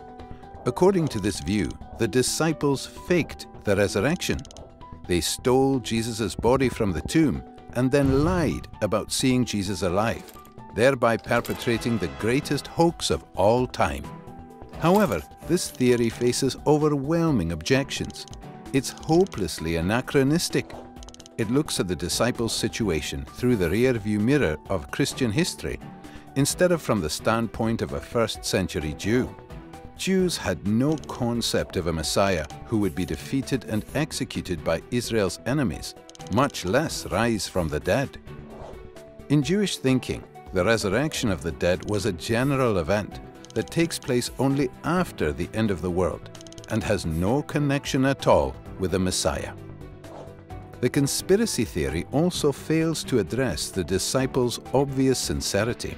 S9: According to this view, the disciples faked the resurrection. They stole Jesus' body from the tomb and then lied about seeing Jesus alive, thereby perpetrating the greatest hoax of all time. However, this theory faces overwhelming objections. It's hopelessly anachronistic. It looks at the disciples' situation through the rear-view mirror of Christian history, instead of from the standpoint of a first-century Jew. Jews had no concept of a Messiah who would be defeated and executed by Israel's enemies, much less rise from the dead. In Jewish thinking, the resurrection of the dead was a general event that takes place only after the end of the world and has no connection at all with the Messiah. The conspiracy theory also fails to address the disciples' obvious sincerity.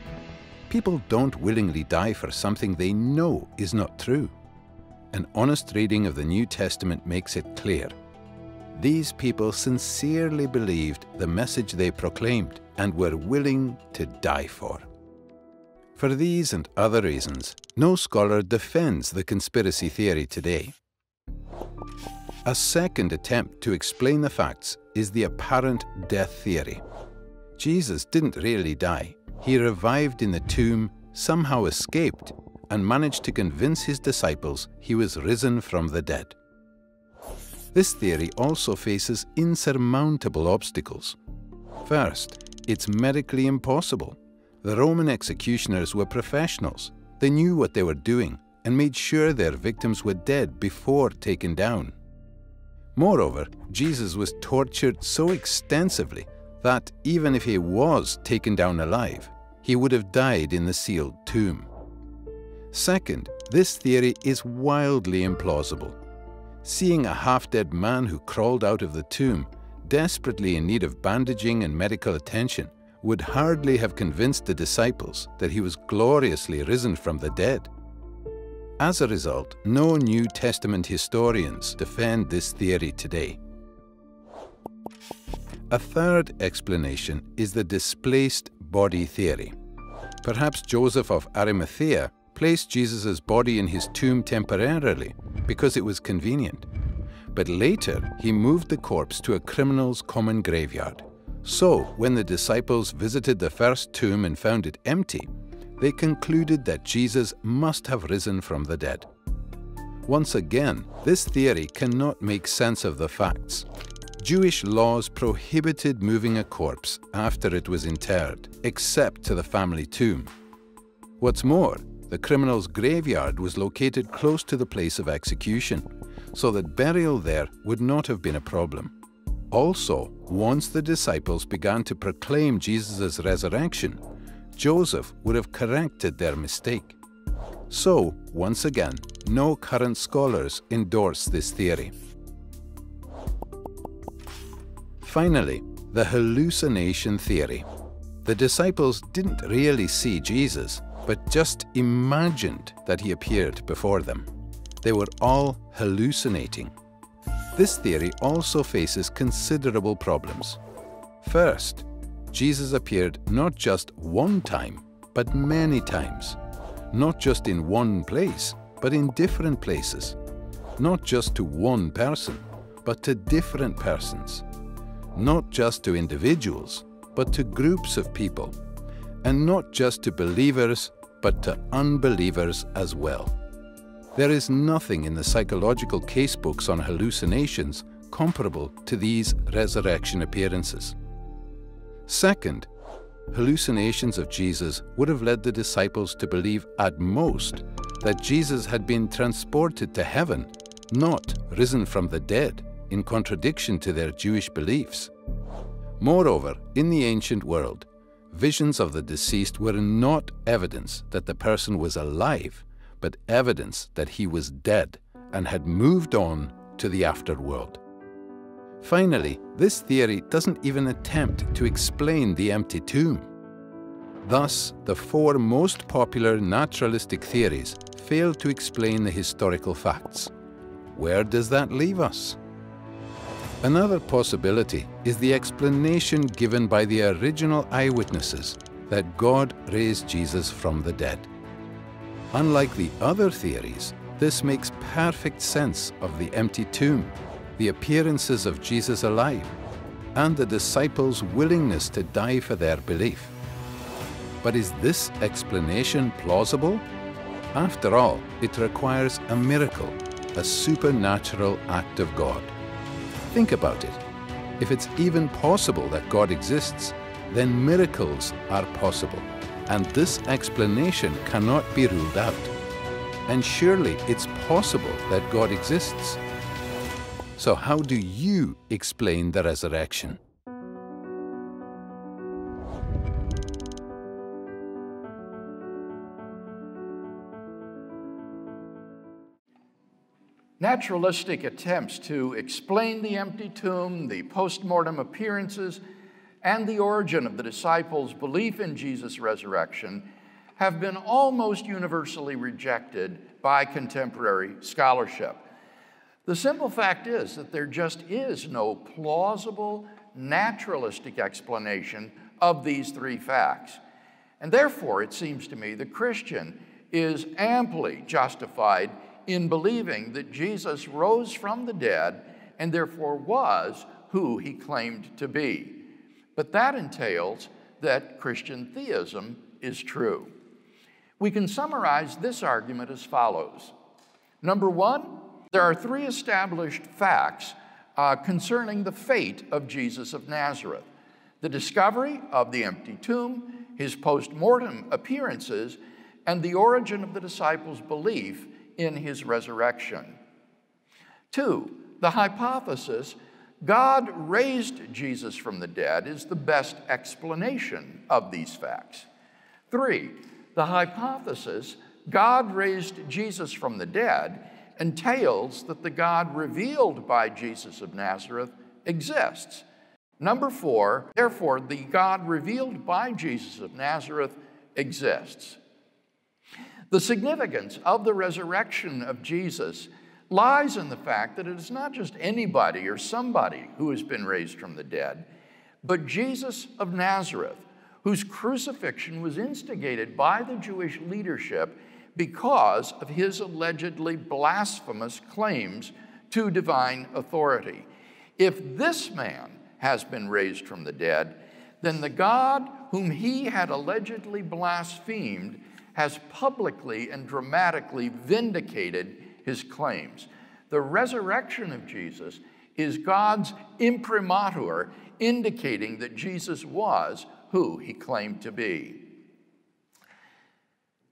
S9: People don't willingly die for something they know is not true. An honest reading of the New Testament makes it clear. These people sincerely believed the message they proclaimed and were willing to die for. For these and other reasons, no scholar defends the conspiracy theory today. A second attempt to explain the facts is the apparent death theory. Jesus didn't really die. He revived in the tomb, somehow escaped, and managed to convince his disciples he was risen from the dead. This theory also faces insurmountable obstacles. First, it's medically impossible. The Roman executioners were professionals. They knew what they were doing and made sure their victims were dead before taken down. Moreover, Jesus was tortured so extensively that even if he was taken down alive, he would have died in the sealed tomb. Second, this theory is wildly implausible. Seeing a half-dead man who crawled out of the tomb, desperately in need of bandaging and medical attention, would hardly have convinced the disciples that he was gloriously risen from the dead. As a result, no New Testament historians defend this theory today. A third explanation is the displaced body theory. Perhaps Joseph of Arimathea placed Jesus' body in his tomb temporarily because it was convenient. But later, he moved the corpse to a criminal's common graveyard. So, when the disciples visited the first tomb and found it empty, they concluded that Jesus must have risen from the dead. Once again, this theory cannot make sense of the facts. Jewish laws prohibited moving a corpse after it was interred, except to the family tomb. What's more, the criminal's graveyard was located close to the place of execution, so that burial there would not have been a problem. Also, once the disciples began to proclaim Jesus' resurrection, Joseph would have corrected their mistake. So, once again, no current scholars endorse this theory. Finally, the hallucination theory. The disciples didn't really see Jesus, but just imagined that he appeared before them. They were all hallucinating. This theory also faces considerable problems. First, Jesus appeared not just one time, but many times. Not just in one place, but in different places. Not just to one person, but to different persons. Not just to individuals, but to groups of people. And not just to believers, but to unbelievers as well. There is nothing in the psychological casebooks on hallucinations comparable to these resurrection appearances. Second, hallucinations of Jesus would have led the disciples to believe at most that Jesus had been transported to heaven, not risen from the dead, in contradiction to their Jewish beliefs. Moreover, in the ancient world, visions of the deceased were not evidence that the person was alive, but evidence that he was dead and had moved on to the afterworld. Finally, this theory doesn't even attempt to explain the empty tomb. Thus, the four most popular naturalistic theories fail to explain the historical facts. Where does that leave us? Another possibility is the explanation given by the original eyewitnesses that God raised Jesus from the dead. Unlike the other theories, this makes perfect sense of the empty tomb, the appearances of Jesus alive, and the disciples' willingness to die for their belief. But is this explanation plausible? After all, it requires a miracle, a supernatural act of God. Think about it. If it's even possible that God exists, then miracles are possible, and this explanation cannot be ruled out. And surely it's possible that God exists. So how do you explain the resurrection?
S2: Naturalistic attempts to explain the empty tomb, the post-mortem appearances, and the origin of the disciples' belief in Jesus' resurrection have been almost universally rejected by contemporary scholarship. The simple fact is that there just is no plausible, naturalistic explanation of these three facts. And therefore, it seems to me, the Christian is amply justified in believing that Jesus rose from the dead and therefore was who he claimed to be. But that entails that Christian theism is true. We can summarize this argument as follows. Number one, there are three established facts concerning the fate of Jesus of Nazareth: the discovery of the empty tomb, his post-mortem appearances, and the origin of the disciples' belief in his resurrection. Two, the hypothesis God raised Jesus from the dead is the best explanation of these facts. Three, the hypothesis God raised Jesus from the dead entails that the God revealed by Jesus of Nazareth exists. Number four, therefore, the God revealed by Jesus of Nazareth exists. The significance of the resurrection of Jesus lies in the fact that it is not just anybody or somebody who has been raised from the dead, but Jesus of Nazareth, whose crucifixion was instigated by the Jewish leadership because of his allegedly blasphemous claims to divine authority. If this man has been raised from the dead, then the God whom he had allegedly blasphemed has publicly and dramatically vindicated his claims. The resurrection of Jesus is God's imprimatur, indicating that Jesus was who he claimed to be.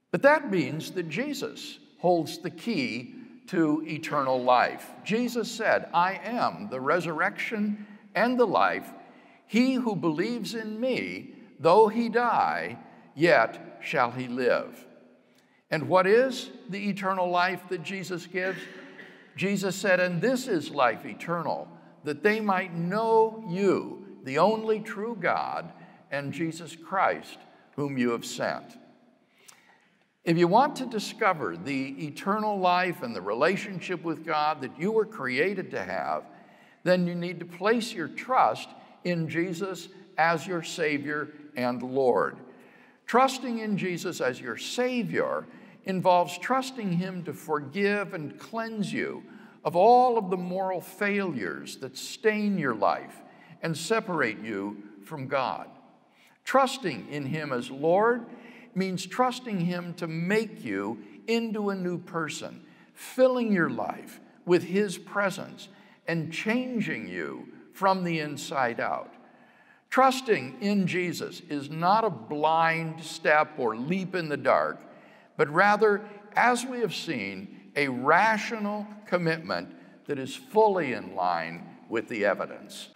S2: But that means that Jesus holds the key to eternal life. Jesus said, "I am the resurrection and the life. He who believes in me, though he die, yet shall he live." And what is the eternal life that Jesus gives? Jesus said, "And this is life eternal, that they might know you, the only true God, and Jesus Christ, whom you have sent." If you want to discover the eternal life and the relationship with God that you were created to have, then you need to place your trust in Jesus as your Savior and Lord. Trusting in Jesus as your Savior involves trusting him to forgive and cleanse you of all of the moral failures that stain your life and separate you from God. Trusting in him as Lord means trusting him to make you into a new person, filling your life with His presence and changing you from the inside out. Trusting in Jesus is not a blind step or leap in the dark, but rather, as we have seen, a rational commitment that is fully in line with the evidence.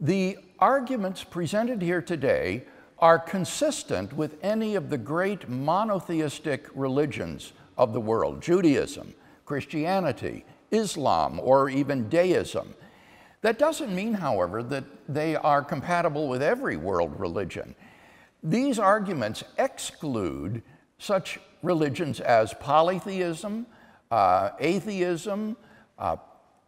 S2: The arguments presented here today are consistent with any of the great monotheistic religions of the world: Judaism, Christianity, Islam, or even deism. That doesn't mean, however, that they are compatible with every world religion. These arguments exclude such religions as polytheism, atheism,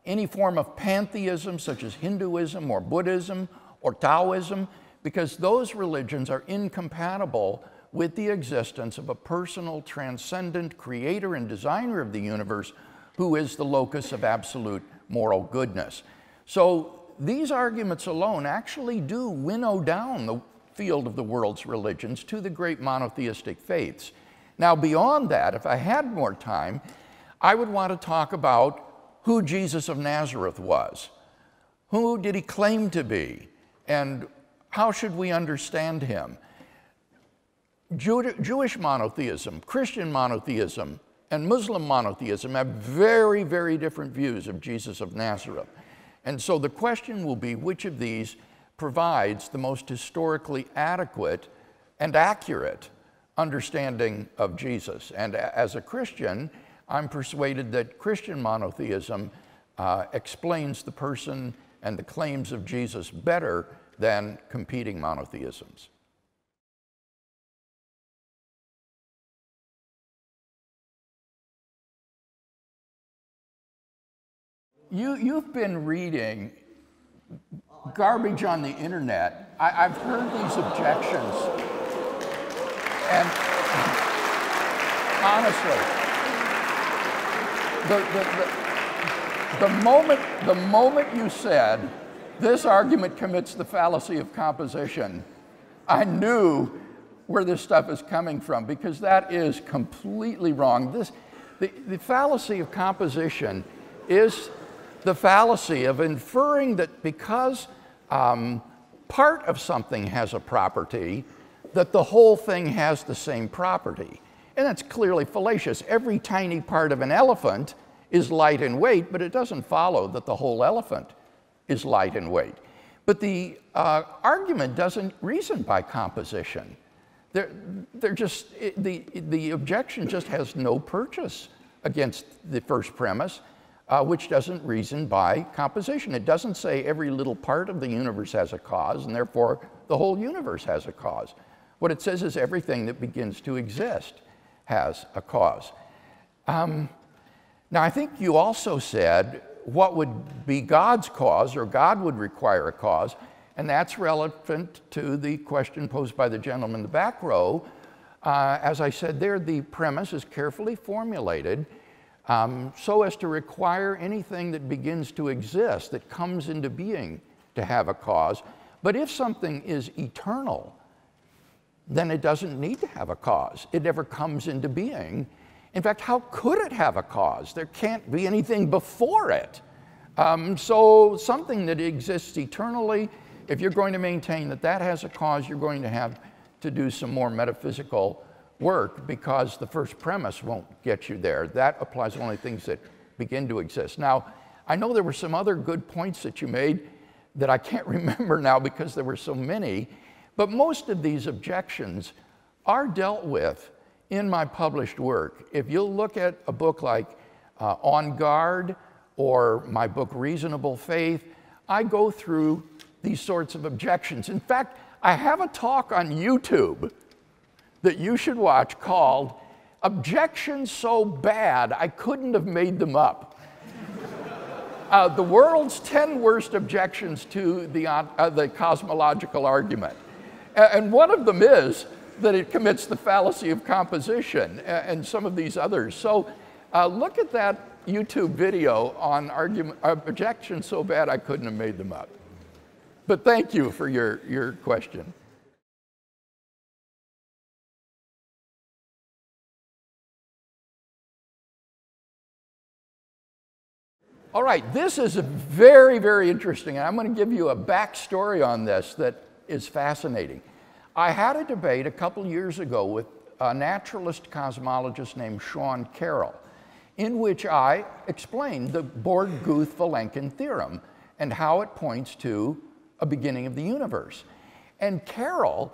S2: any form of pantheism such as Hinduism or Buddhism or Taoism, because those religions are incompatible with the existence of a personal, transcendent creator and designer of the universe who is the locus of absolute moral goodness. So these arguments alone actually do winnow down the field of the world's religions to the great monotheistic faiths. Now, beyond that, if I had more time, I would want to talk about who Jesus of Nazareth was. Who did He claim to be? And how should we understand Him? Jewish monotheism, Christian monotheism, and Muslim monotheism have very, very different views of Jesus of Nazareth. And so the question will be, which of these provides the most historically adequate and accurate understanding of Jesus? And as a Christian, I'm persuaded that Christian monotheism explains the person and the claims of Jesus better than competing monotheisms. You've been reading garbage on the internet. I've heard these objections, and honestly, the moment you said this argument commits the fallacy of composition, I knew where this stuff is coming from, because that is completely wrong. The fallacy of composition is the fallacy of inferring that because part of something has a property, that the whole thing has the same property. And that's clearly fallacious. Every tiny part of an elephant is light in weight, but it doesn't follow that the whole elephant is light in weight. But the argument doesn't reason by composition. The objection just has no purchase against the first premise, which doesn't reason by composition. It doesn't say every little part of the universe has a cause, and therefore the whole universe has a cause. What it says is everything that begins to exist has a cause. Now, I think you also said what would be God's cause, or God would require a cause, and that's relevant to the question posed by the gentleman in the back row. As I said there, the premise is carefully formulated so as to require anything that begins to exist, that comes into being, to have a cause. But if something is eternal, then it doesn't need to have a cause. It never comes into being. In fact, how could it have a cause? There can't be anything before it. So something that exists eternally, if you're going to maintain that that has a cause, you're going to have to do some more metaphysical work, because the first premise won't get you there. That applies to only things that begin to exist. Now, I know there were some other good points that you made that I can't remember now because there were so many, but most of these objections are dealt with in my published work. If you'll look at a book like On Guard or my book Reasonable Faith, I go through these sorts of objections. In fact, I have a talk on YouTube that you should watch called Objections So Bad I Couldn't Have Made Them Up. The world's 10 worst objections to the cosmological argument. And one of them is that it commits the fallacy of composition and some of these others. So look at that YouTube video on objections so bad I couldn't have made them up. But thank you for your question. All right, this is very, very interesting, and I'm going to give you a backstory on this that is fascinating. I had a debate a couple years ago with a naturalist cosmologist named Sean Carroll, in which I explained the Born-Guth-Vilenkin theorem and how it points to a beginning of the universe. And Carroll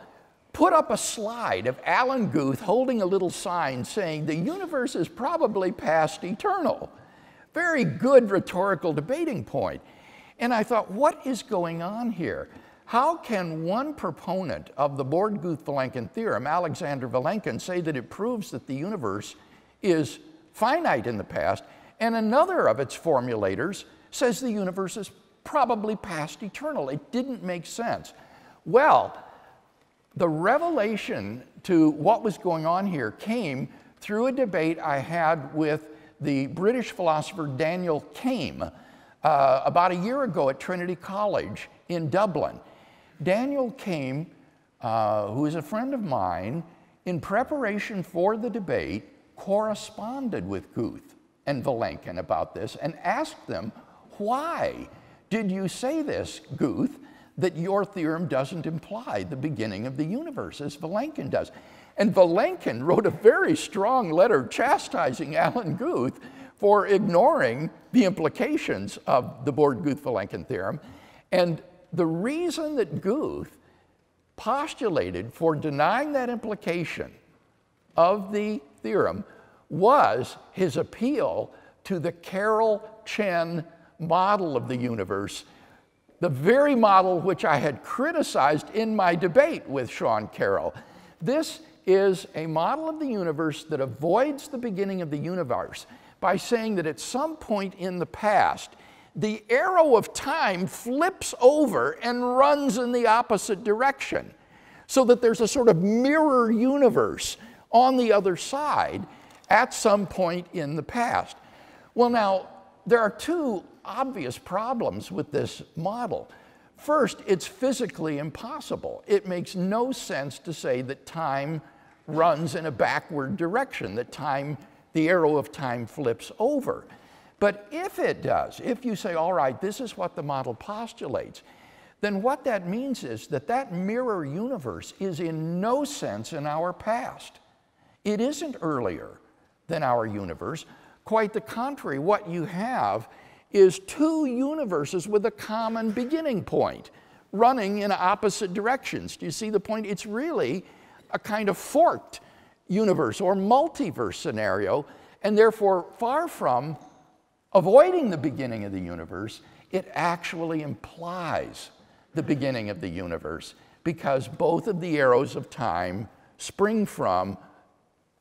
S2: put up a slide of Alan Guth holding a little sign saying the universe is probably past eternal. Very good rhetorical debating point. And I thought, what is going on here? How can one proponent of the Born-Guth-Vilenkin theorem, Alexander Vilenkin, say that it proves that the universe is finite in the past, and another of its formulators says the universe is probably past eternal? It didn't make sense. Well, the revelation to what was going on here came through a debate I had with the British philosopher Daniel Came about a year ago at Trinity College in Dublin. Daniel Came, who is a friend of mine, in preparation for the debate, corresponded with Guth and Vilenkin about this and asked them, why did you say this, Guth, that your theorem doesn't imply the beginning of the universe, as Vilenkin does? And Vilenkin wrote a very strong letter chastising Alan Guth for ignoring the implications of the Born-Guth-Vilenkin theorem. And the reason that Guth postulated for denying that implication of the theorem was his appeal to the Carroll-Chen model of the universe, the very model which I had criticized in my debate with Sean Carroll. This is a model of the universe that avoids the beginning of the universe by saying that at some point in the past, the arrow of time flips over and runs in the opposite direction, so that there's a sort of mirror universe on the other side at some point in the past. Well, now, there are two obvious problems with this model. First, it's physically impossible. It makes no sense to say that time runs in a backward direction, that the arrow of time flips over. But if it does, if you say, all right, this is what the model postulates, then what that means is that that mirror universe is in no sense in our past. It isn't earlier than our universe. Quite the contrary, what you have is two universes with a common beginning point, running in opposite directions. Do you see the point? It's really a kind of forked universe or multiverse scenario, and therefore, far from avoiding the beginning of the universe, it actually implies the beginning of the universe, because both of the arrows of time spring from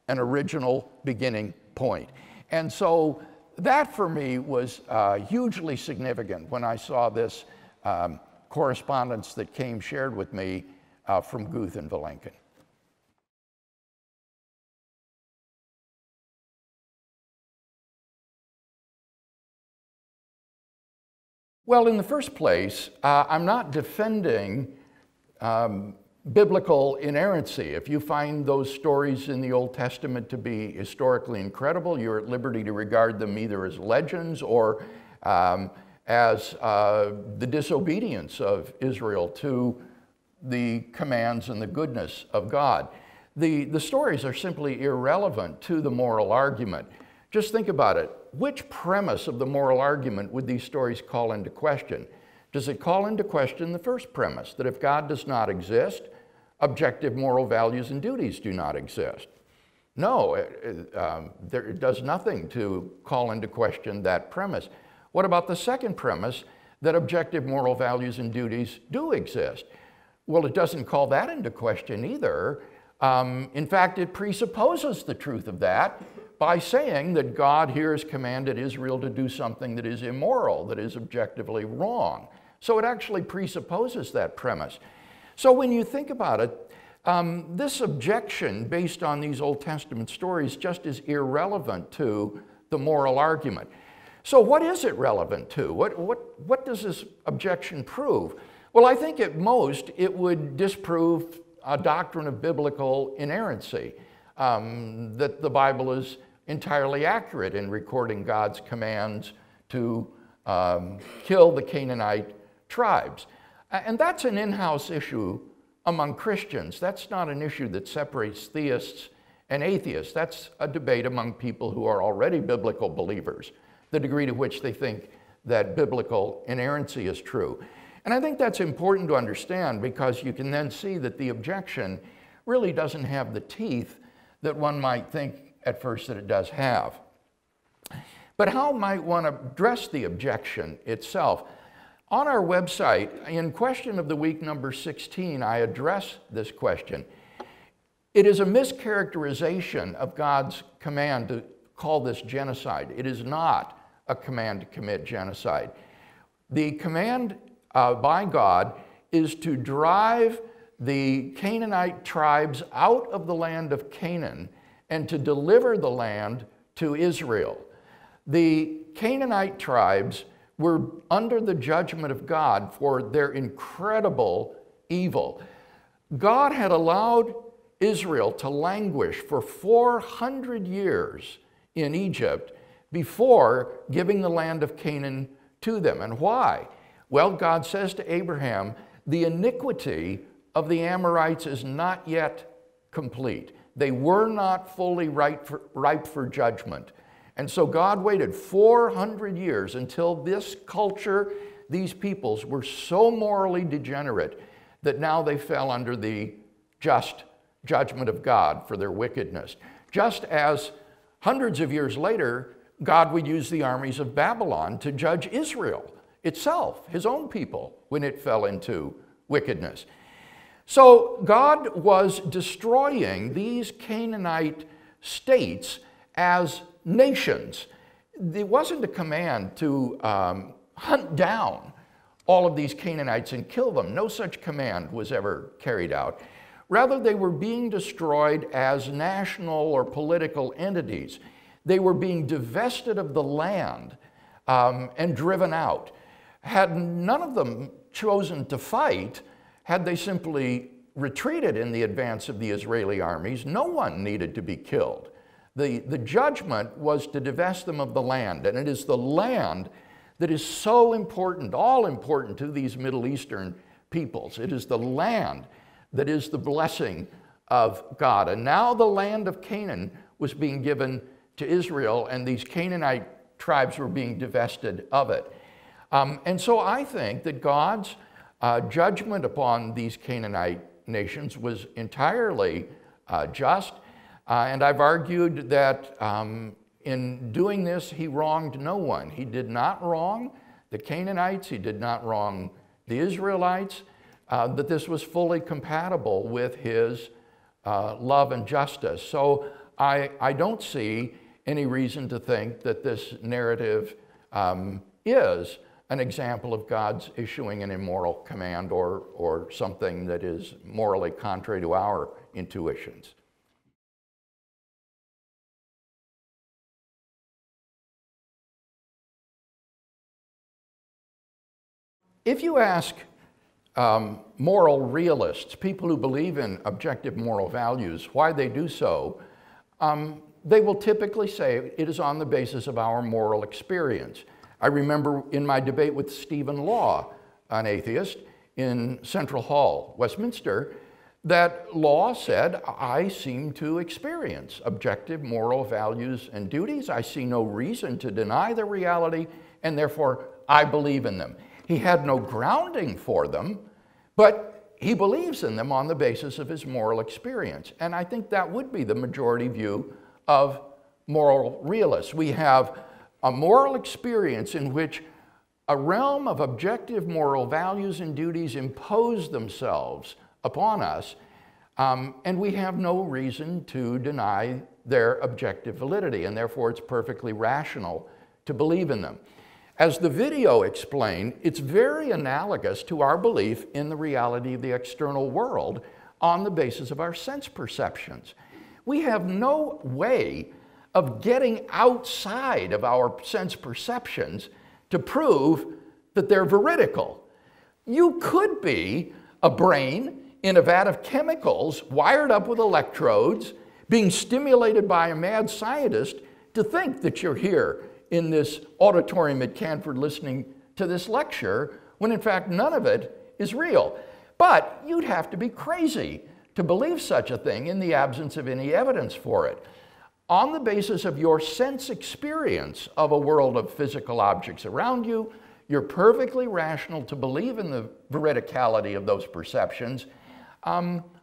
S2: an original beginning point. And so that for me was hugely significant when I saw this correspondence that Came shared with me from Guth and Vilenkin. Well, in the first place, I'm not defending biblical inerrancy. If you find those stories in the Old Testament to be historically incredible, you're at liberty to regard them either as legends or as the disobedience of Israel to the commands and the goodness of God. The stories are simply irrelevant to the moral argument. Just think about it. Which premise of the moral argument would these stories call into question? Does it call into question the first premise, that if God does not exist, objective moral values and duties do not exist? No, it does nothing to call into question that premise. What about the second premise, that objective moral values and duties do exist? Well, it doesn't call that into question either. In fact, it presupposes the truth of that by saying that God here has commanded Israel to do something that is immoral, that is objectively wrong. So it actually presupposes that premise. So when you think about it, This objection based on these Old Testament stories just is irrelevant to the moral argument. So what is it relevant to? What does this objection prove? Well, I think at most it would disprove a doctrine of biblical inerrancy, that the Bible is entirely accurate in recording God's commands to kill the Canaanite tribes. And that's an in-house issue among Christians. That's not an issue that separates theists and atheists. That's a debate among people who are already biblical believers, the degree to which they think that biblical inerrancy is true. And I think that's important to understand, because you can then see that the objection really doesn't have the teeth that one might think at first that it does have. But how might one address the objection itself? On our website, in Question of the Week number 16, I address this question. It is a mischaracterization of God's command to call this genocide. It is not a command to commit genocide. The command by God is to drive the Canaanite tribes out of the land of Canaan and to deliver the land to Israel. The Canaanite tribes were under the judgment of God for their incredible evil. God had allowed Israel to languish for 400 years in Egypt before giving the land of Canaan to them. And why? Well, God says to Abraham, the iniquity of the Amorites is not yet complete. They were not fully ripe for judgment. And so God waited 400 years until this culture, these peoples, were so morally degenerate that now they fell under the just judgment of God for their wickedness. Just as hundreds of years later, God would use the armies of Babylon to judge Israel itself, his own people, when it fell into wickedness. So God was destroying these Canaanite states as nations. It wasn't a command to hunt down all of these Canaanites and kill them. No such command was ever carried out. Rather, they were being destroyed as national or political entities. They were being divested of the land and driven out. Had none of them chosen to fight, had they simply retreated in the advance of the Israeli armies, no one needed to be killed. The judgment was to divest them of the land, and it is the land that is so important, all important to these Middle Eastern peoples. It is the land that is the blessing of God. And now the land of Canaan was being given to Israel, and these Canaanite tribes were being divested of it. And so I think that God's judgment upon these Canaanite nations was entirely just. And I've argued that in doing this, he wronged no one. He did not wrong the Canaanites. He did not wrong the Israelites. That this was fully compatible with his love and justice. So I don't see any reason to think that this narrative is an example of God's issuing an immoral command or something that is morally contrary to our intuitions. If you ask moral realists, people who believe in objective moral values, why they do so, they will typically say it is on the basis of our moral experience. I remember in my debate with Stephen Law, an atheist, in Central Hall, Westminster, that Law said, I seem to experience objective moral values and duties. I see no reason to deny their reality, and therefore I believe in them. He had no grounding for them, but he believes in them on the basis of his moral experience. And I think that would be the majority view of moral realists. We have a moral experience in which a realm of objective moral values and duties impose themselves upon us, and we have no reason to deny their objective validity, and therefore it's perfectly rational to believe in them. As the video explained, it's very analogous to our belief in the reality of the external world on the basis of our sense perceptions. We have no way of getting outside of our sense perceptions to prove that they're veridical. You could be a brain in a vat of chemicals wired up with electrodes, being stimulated by a mad scientist to think that you're here in this auditorium at Canford listening to this lecture, when in fact none of it is real. But you'd have to be crazy to believe such a thing in the absence of any evidence for it. On the basis of your sense experience of a world of physical objects around you, you're perfectly rational to believe in the veridicality of those perceptions,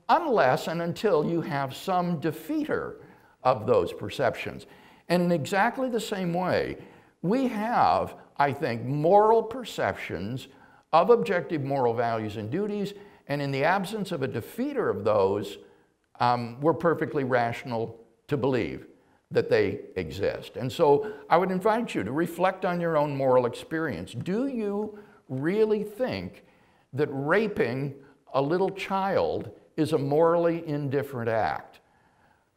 S2: unless and until you have some defeater of those perceptions. And in exactly the same way, we have, I think, moral perceptions of objective moral values and duties, and in the absence of a defeater of those, we're perfectly rational to believe that they exist. And so I would invite you to reflect on your own moral experience. Do you really think that raping a little child is a morally indifferent act?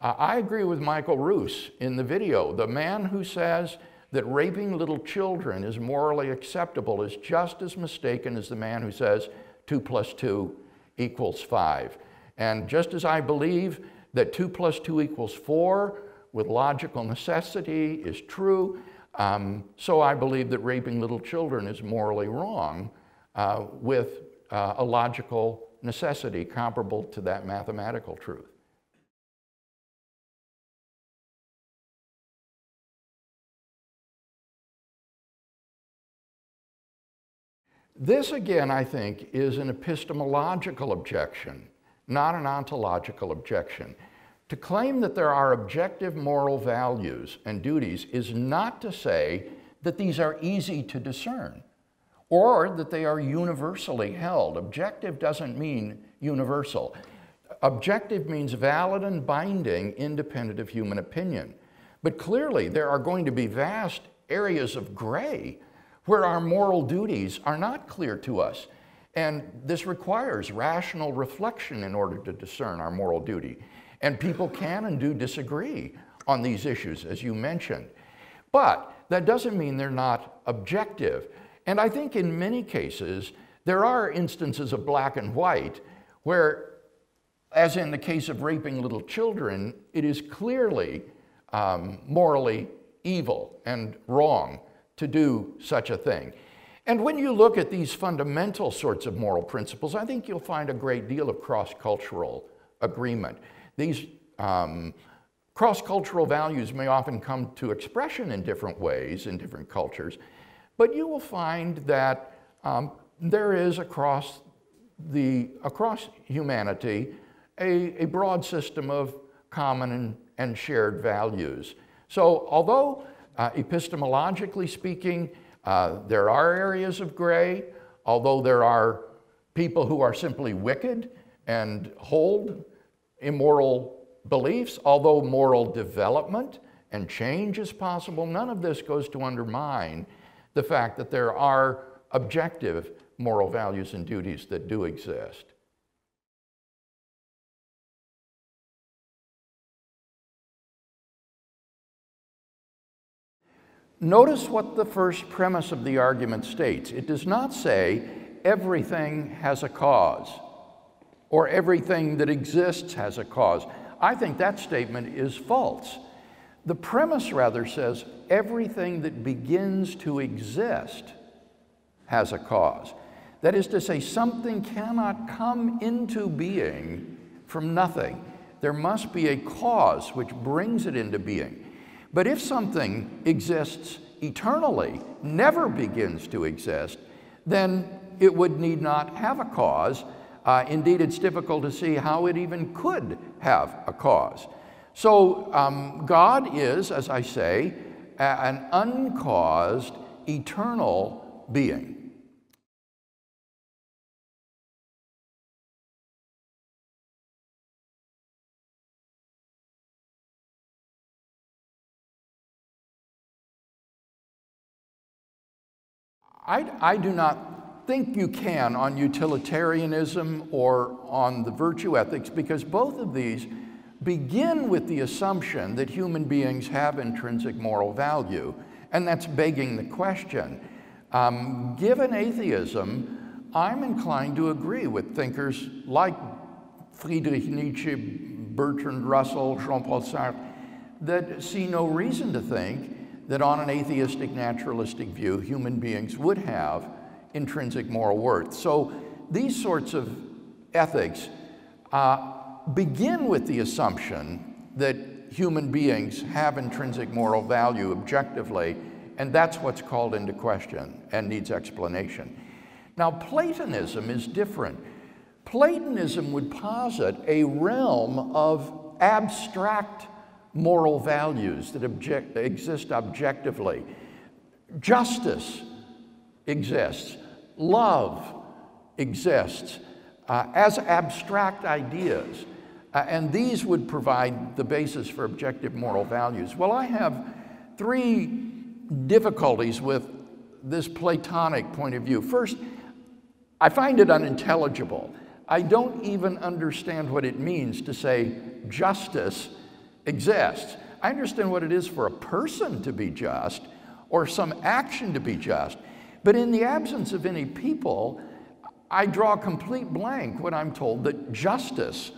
S2: I agree with Michael Roos in the video. The man who says that raping little children is morally acceptable is just as mistaken as the man who says 2 + 2 = 5. And just as I believe that 2 + 2 = 4 with logical necessity is true, so I believe that raping little children is morally wrong with a logical necessity comparable to that mathematical truth. This, again, I think, is an epistemological objection, not an ontological objection. To claim that there are objective moral values and duties is not to say that these are easy to discern or that they are universally held. Objective doesn't mean universal. Objective means valid and binding, independent of human opinion. But clearly, there are going to be vast areas of gray where our moral duties are not clear to us. And this requires rational reflection in order to discern our moral duty. And people can and do disagree on these issues, as you mentioned. But that doesn't mean they're not objective. And I think in many cases, there are instances of black and white where, as in the case of raping little children, it is clearly morally evil and wrong to do such a thing. And when you look at these fundamental sorts of moral principles, I think you'll find a great deal of cross-cultural agreement. These cross-cultural values may often come to expression in different ways in different cultures, but you will find that there is across humanity a broad system of common and shared values. So although epistemologically speaking, there are areas of gray, although there are people who are simply wicked and hold immoral beliefs, although moral development and change is possible, none of this goes to undermine the fact that there are objective moral values and duties that do exist. Notice what the first premise of the argument states. It does not say everything has a cause or everything that exists has a cause. I think that statement is false. The premise rather says everything that begins to exist has a cause. That is to say, something cannot come into being from nothing. There must be a cause which brings it into being. But if something exists eternally, never begins to exist, then it would need not have a cause. Indeed, it's difficult to see how it even could have a cause. So God is, as I say, an uncaused, eternal being. I do not think you can on utilitarianism or on the virtue ethics, because both of these begin with the assumption that human beings have intrinsic moral value, and that's begging the question. Given atheism, I'm inclined to agree with thinkers like Friedrich Nietzsche, Bertrand Russell, Jean-Paul Sartre, that see no reason to think that on an atheistic naturalistic view, human beings would have intrinsic moral worth. So these sorts of ethics begin with the assumption that human beings have intrinsic moral value objectively, and that's what's called into question and needs explanation. Now, Platonism is different. Platonism would posit a realm of abstract moral values that exist objectively. Justice exists. Love exists as abstract ideas. And these would provide the basis for objective moral values. Well, I have three difficulties with this Platonic point of view. First, I find it unintelligible. I don't even understand what it means to say justice exists. I understand what it is for a person to be just or some action to be just. But in the absence of any people, I draw a complete blank when I'm told that justice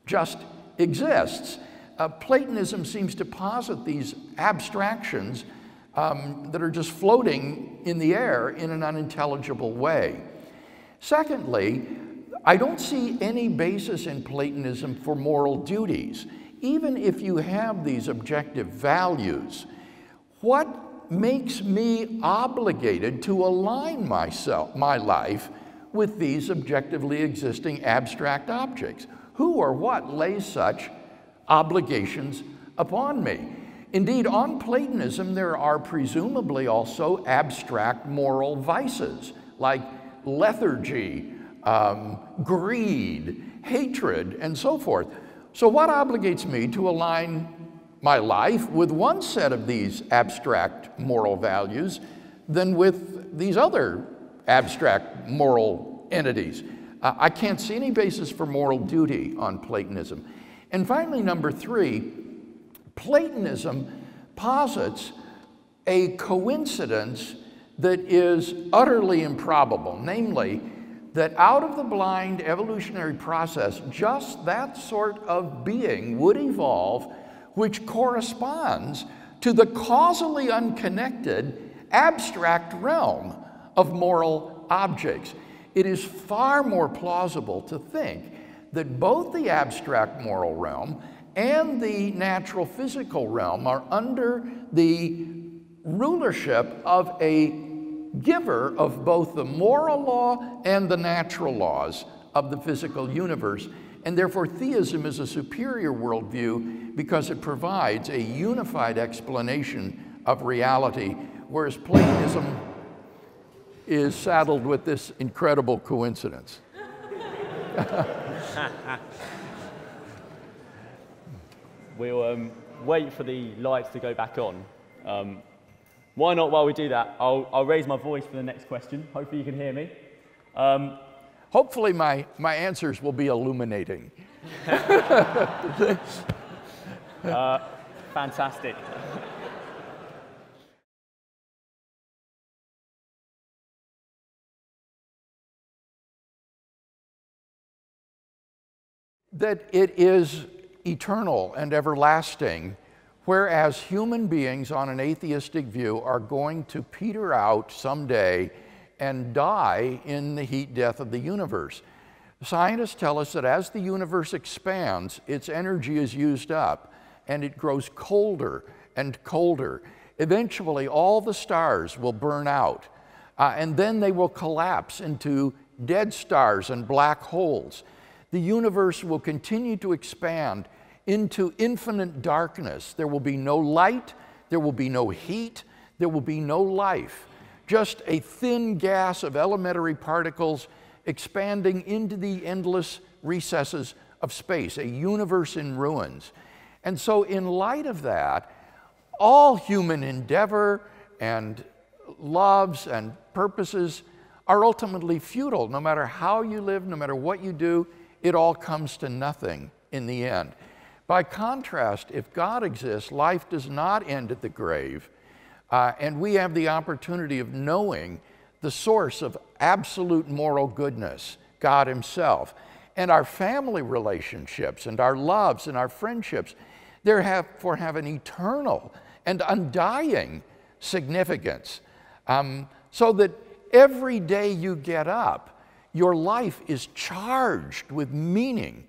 S2: just exists. Platonism seems to posit these abstractions that are just floating in the air in an unintelligible way. Secondly, I don't see any basis in Platonism for moral duties. Even if you have these objective values, what makes me obligated to align my life with these objectively existing abstract objects? Who or what lays such obligations upon me? Indeed, on Platonism, there are presumably also abstract moral vices like lethargy, greed, hatred, and so forth. So what obligates me to align my life with one set of these abstract moral values than with these other abstract moral entities? I can't see any basis for moral duty on Platonism. And finally, number three, Platonism posits a coincidence that is utterly improbable, namely that out of the blind evolutionary process, just that sort of being would evolve which corresponds to the causally unconnected abstract realm of moral objects. It is far more plausible to think that both the abstract moral realm and the natural physical realm are under the rulership of a giver of both the moral law and the natural laws of the physical universe. And therefore, theism is a superior worldview because it provides a unified explanation of reality, whereas Platonism is saddled with this incredible coincidence.
S10: We'll wait for the lights to go back on. Why not, while we do that, I'll raise my voice for the next question. Hopefully you can hear me.
S2: Hopefully my answers will be illuminating.
S10: Fantastic.
S2: That it is eternal and everlasting, whereas human beings on an atheistic view are going to peter out someday and die in the heat death of the universe. Scientists tell us that as the universe expands, its energy is used up and it grows colder and colder. Eventually, all the stars will burn out, and then they will collapse into dead stars and black holes. The universe will continue to expand into infinite darkness. There will be no light, there will be no heat, there will be no life. Just a thin gas of elementary particles expanding into the endless recesses of space, a universe in ruins. And so in light of that, all human endeavor and loves and purposes are ultimately futile. No matter how you live, no matter what you do, it all comes to nothing in the end. By contrast, if God exists, life does not end at the grave, and we have the opportunity of knowing the source of absolute moral goodness, God Himself. And our family relationships and our loves and our friendships, therefore have an eternal and undying significance. So that every day you get up, your life is charged with meaning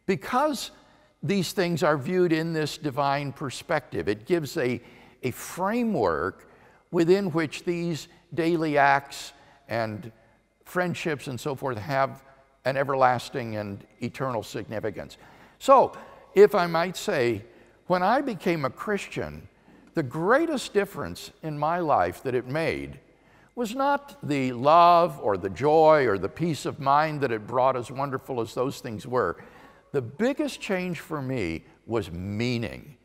S2: because these things are viewed in this divine perspective. It gives a framework within which these daily acts and friendships and so forth have an everlasting and eternal significance. So, if I might say, when I became a Christian, the greatest difference in my life that it made was not the love or the joy or the peace of mind that it brought, as wonderful as those things were. The biggest change for me was meaning.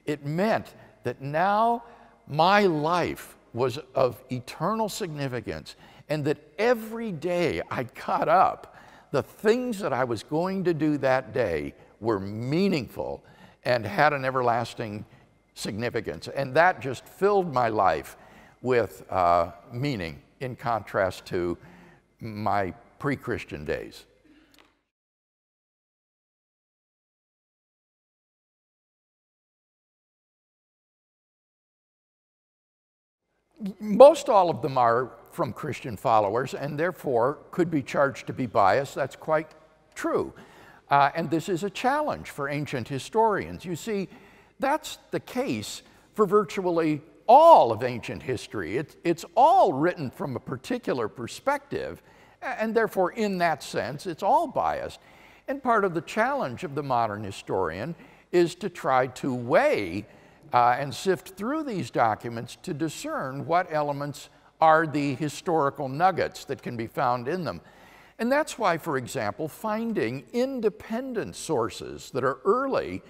S2: It meant that now my life was of eternal significance, and that every day I got up, the things that I was going to do that day were meaningful and had an everlasting significance. And that just filled my life with meaning, in contrast to my pre-Christian days. Most all of them are from Christian followers and therefore could be charged to be biased. That's quite true. And this is a challenge for ancient historians. You see, that's the case for virtually all of ancient history. It's all written from a particular perspective, and therefore, in that sense, it's all biased. And part of the challenge of the modern historian is to try to weigh and sift through these documents to discern what elements are the historical nuggets that can be found in them. And that's why, for example, finding independent sources that are early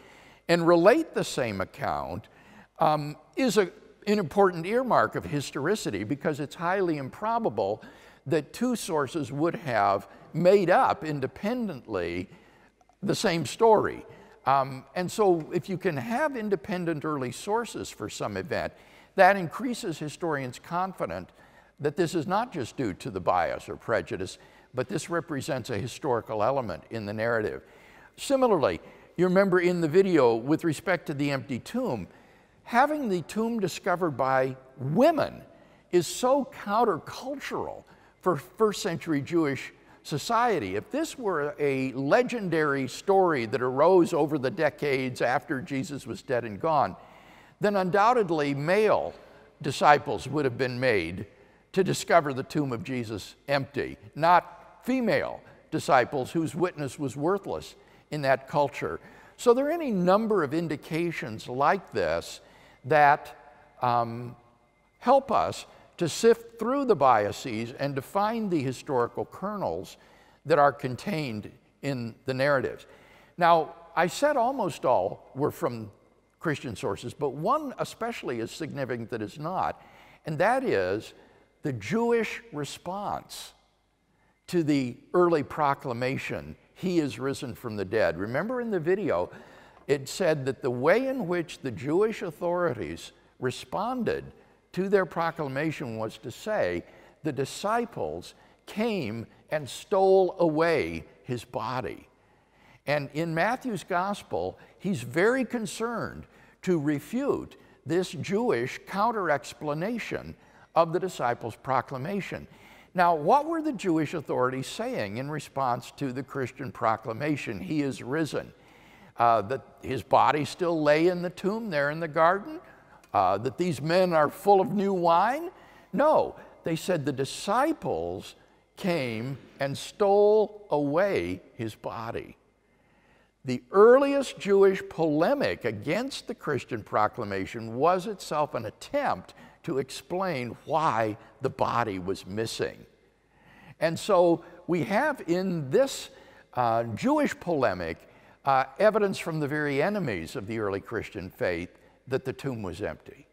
S2: and relate the same account is an important earmark of historicity, because it's highly improbable that two sources would have made up independently the same story. And so if you can have independent early sources for some event, that increases historians' confidence that this is not just due to the bias or prejudice, but this represents a historical element in the narrative. Similarly, you remember in the video with respect to the empty tomb, having the tomb discovered by women is so countercultural for first century Jewish society. If this were a legendary story that arose over the decades after Jesus was dead and gone, then undoubtedly male disciples would have been made to discover the tomb of Jesus empty, not female disciples whose witness was worthless in that culture. So there are any number of indications like this that help us to sift through the biases and to find the historical kernels that are contained in the narratives. Now, I said almost all were from Christian sources, but one especially is significant that is not, and that is the Jewish response to the early proclamation, "He is risen from the dead." Remember in the video, it said that the way in which the Jewish authorities responded to their proclamation was to say, the disciples came and stole away his body. And in Matthew's gospel, he's very concerned to refute this Jewish counter-explanation of the disciples' proclamation. Now, what were the Jewish authorities saying in response to the Christian proclamation, "He is risen"? That his body still lay in the tomb there in the garden? That these men are full of new wine? No, they said the disciples came and stole away his body. The earliest Jewish polemic against the Christian proclamation was itself an attempt to explain why the body was missing. And so we have in this Jewish polemic evidence from the very enemies of the early Christian faith that the tomb was empty.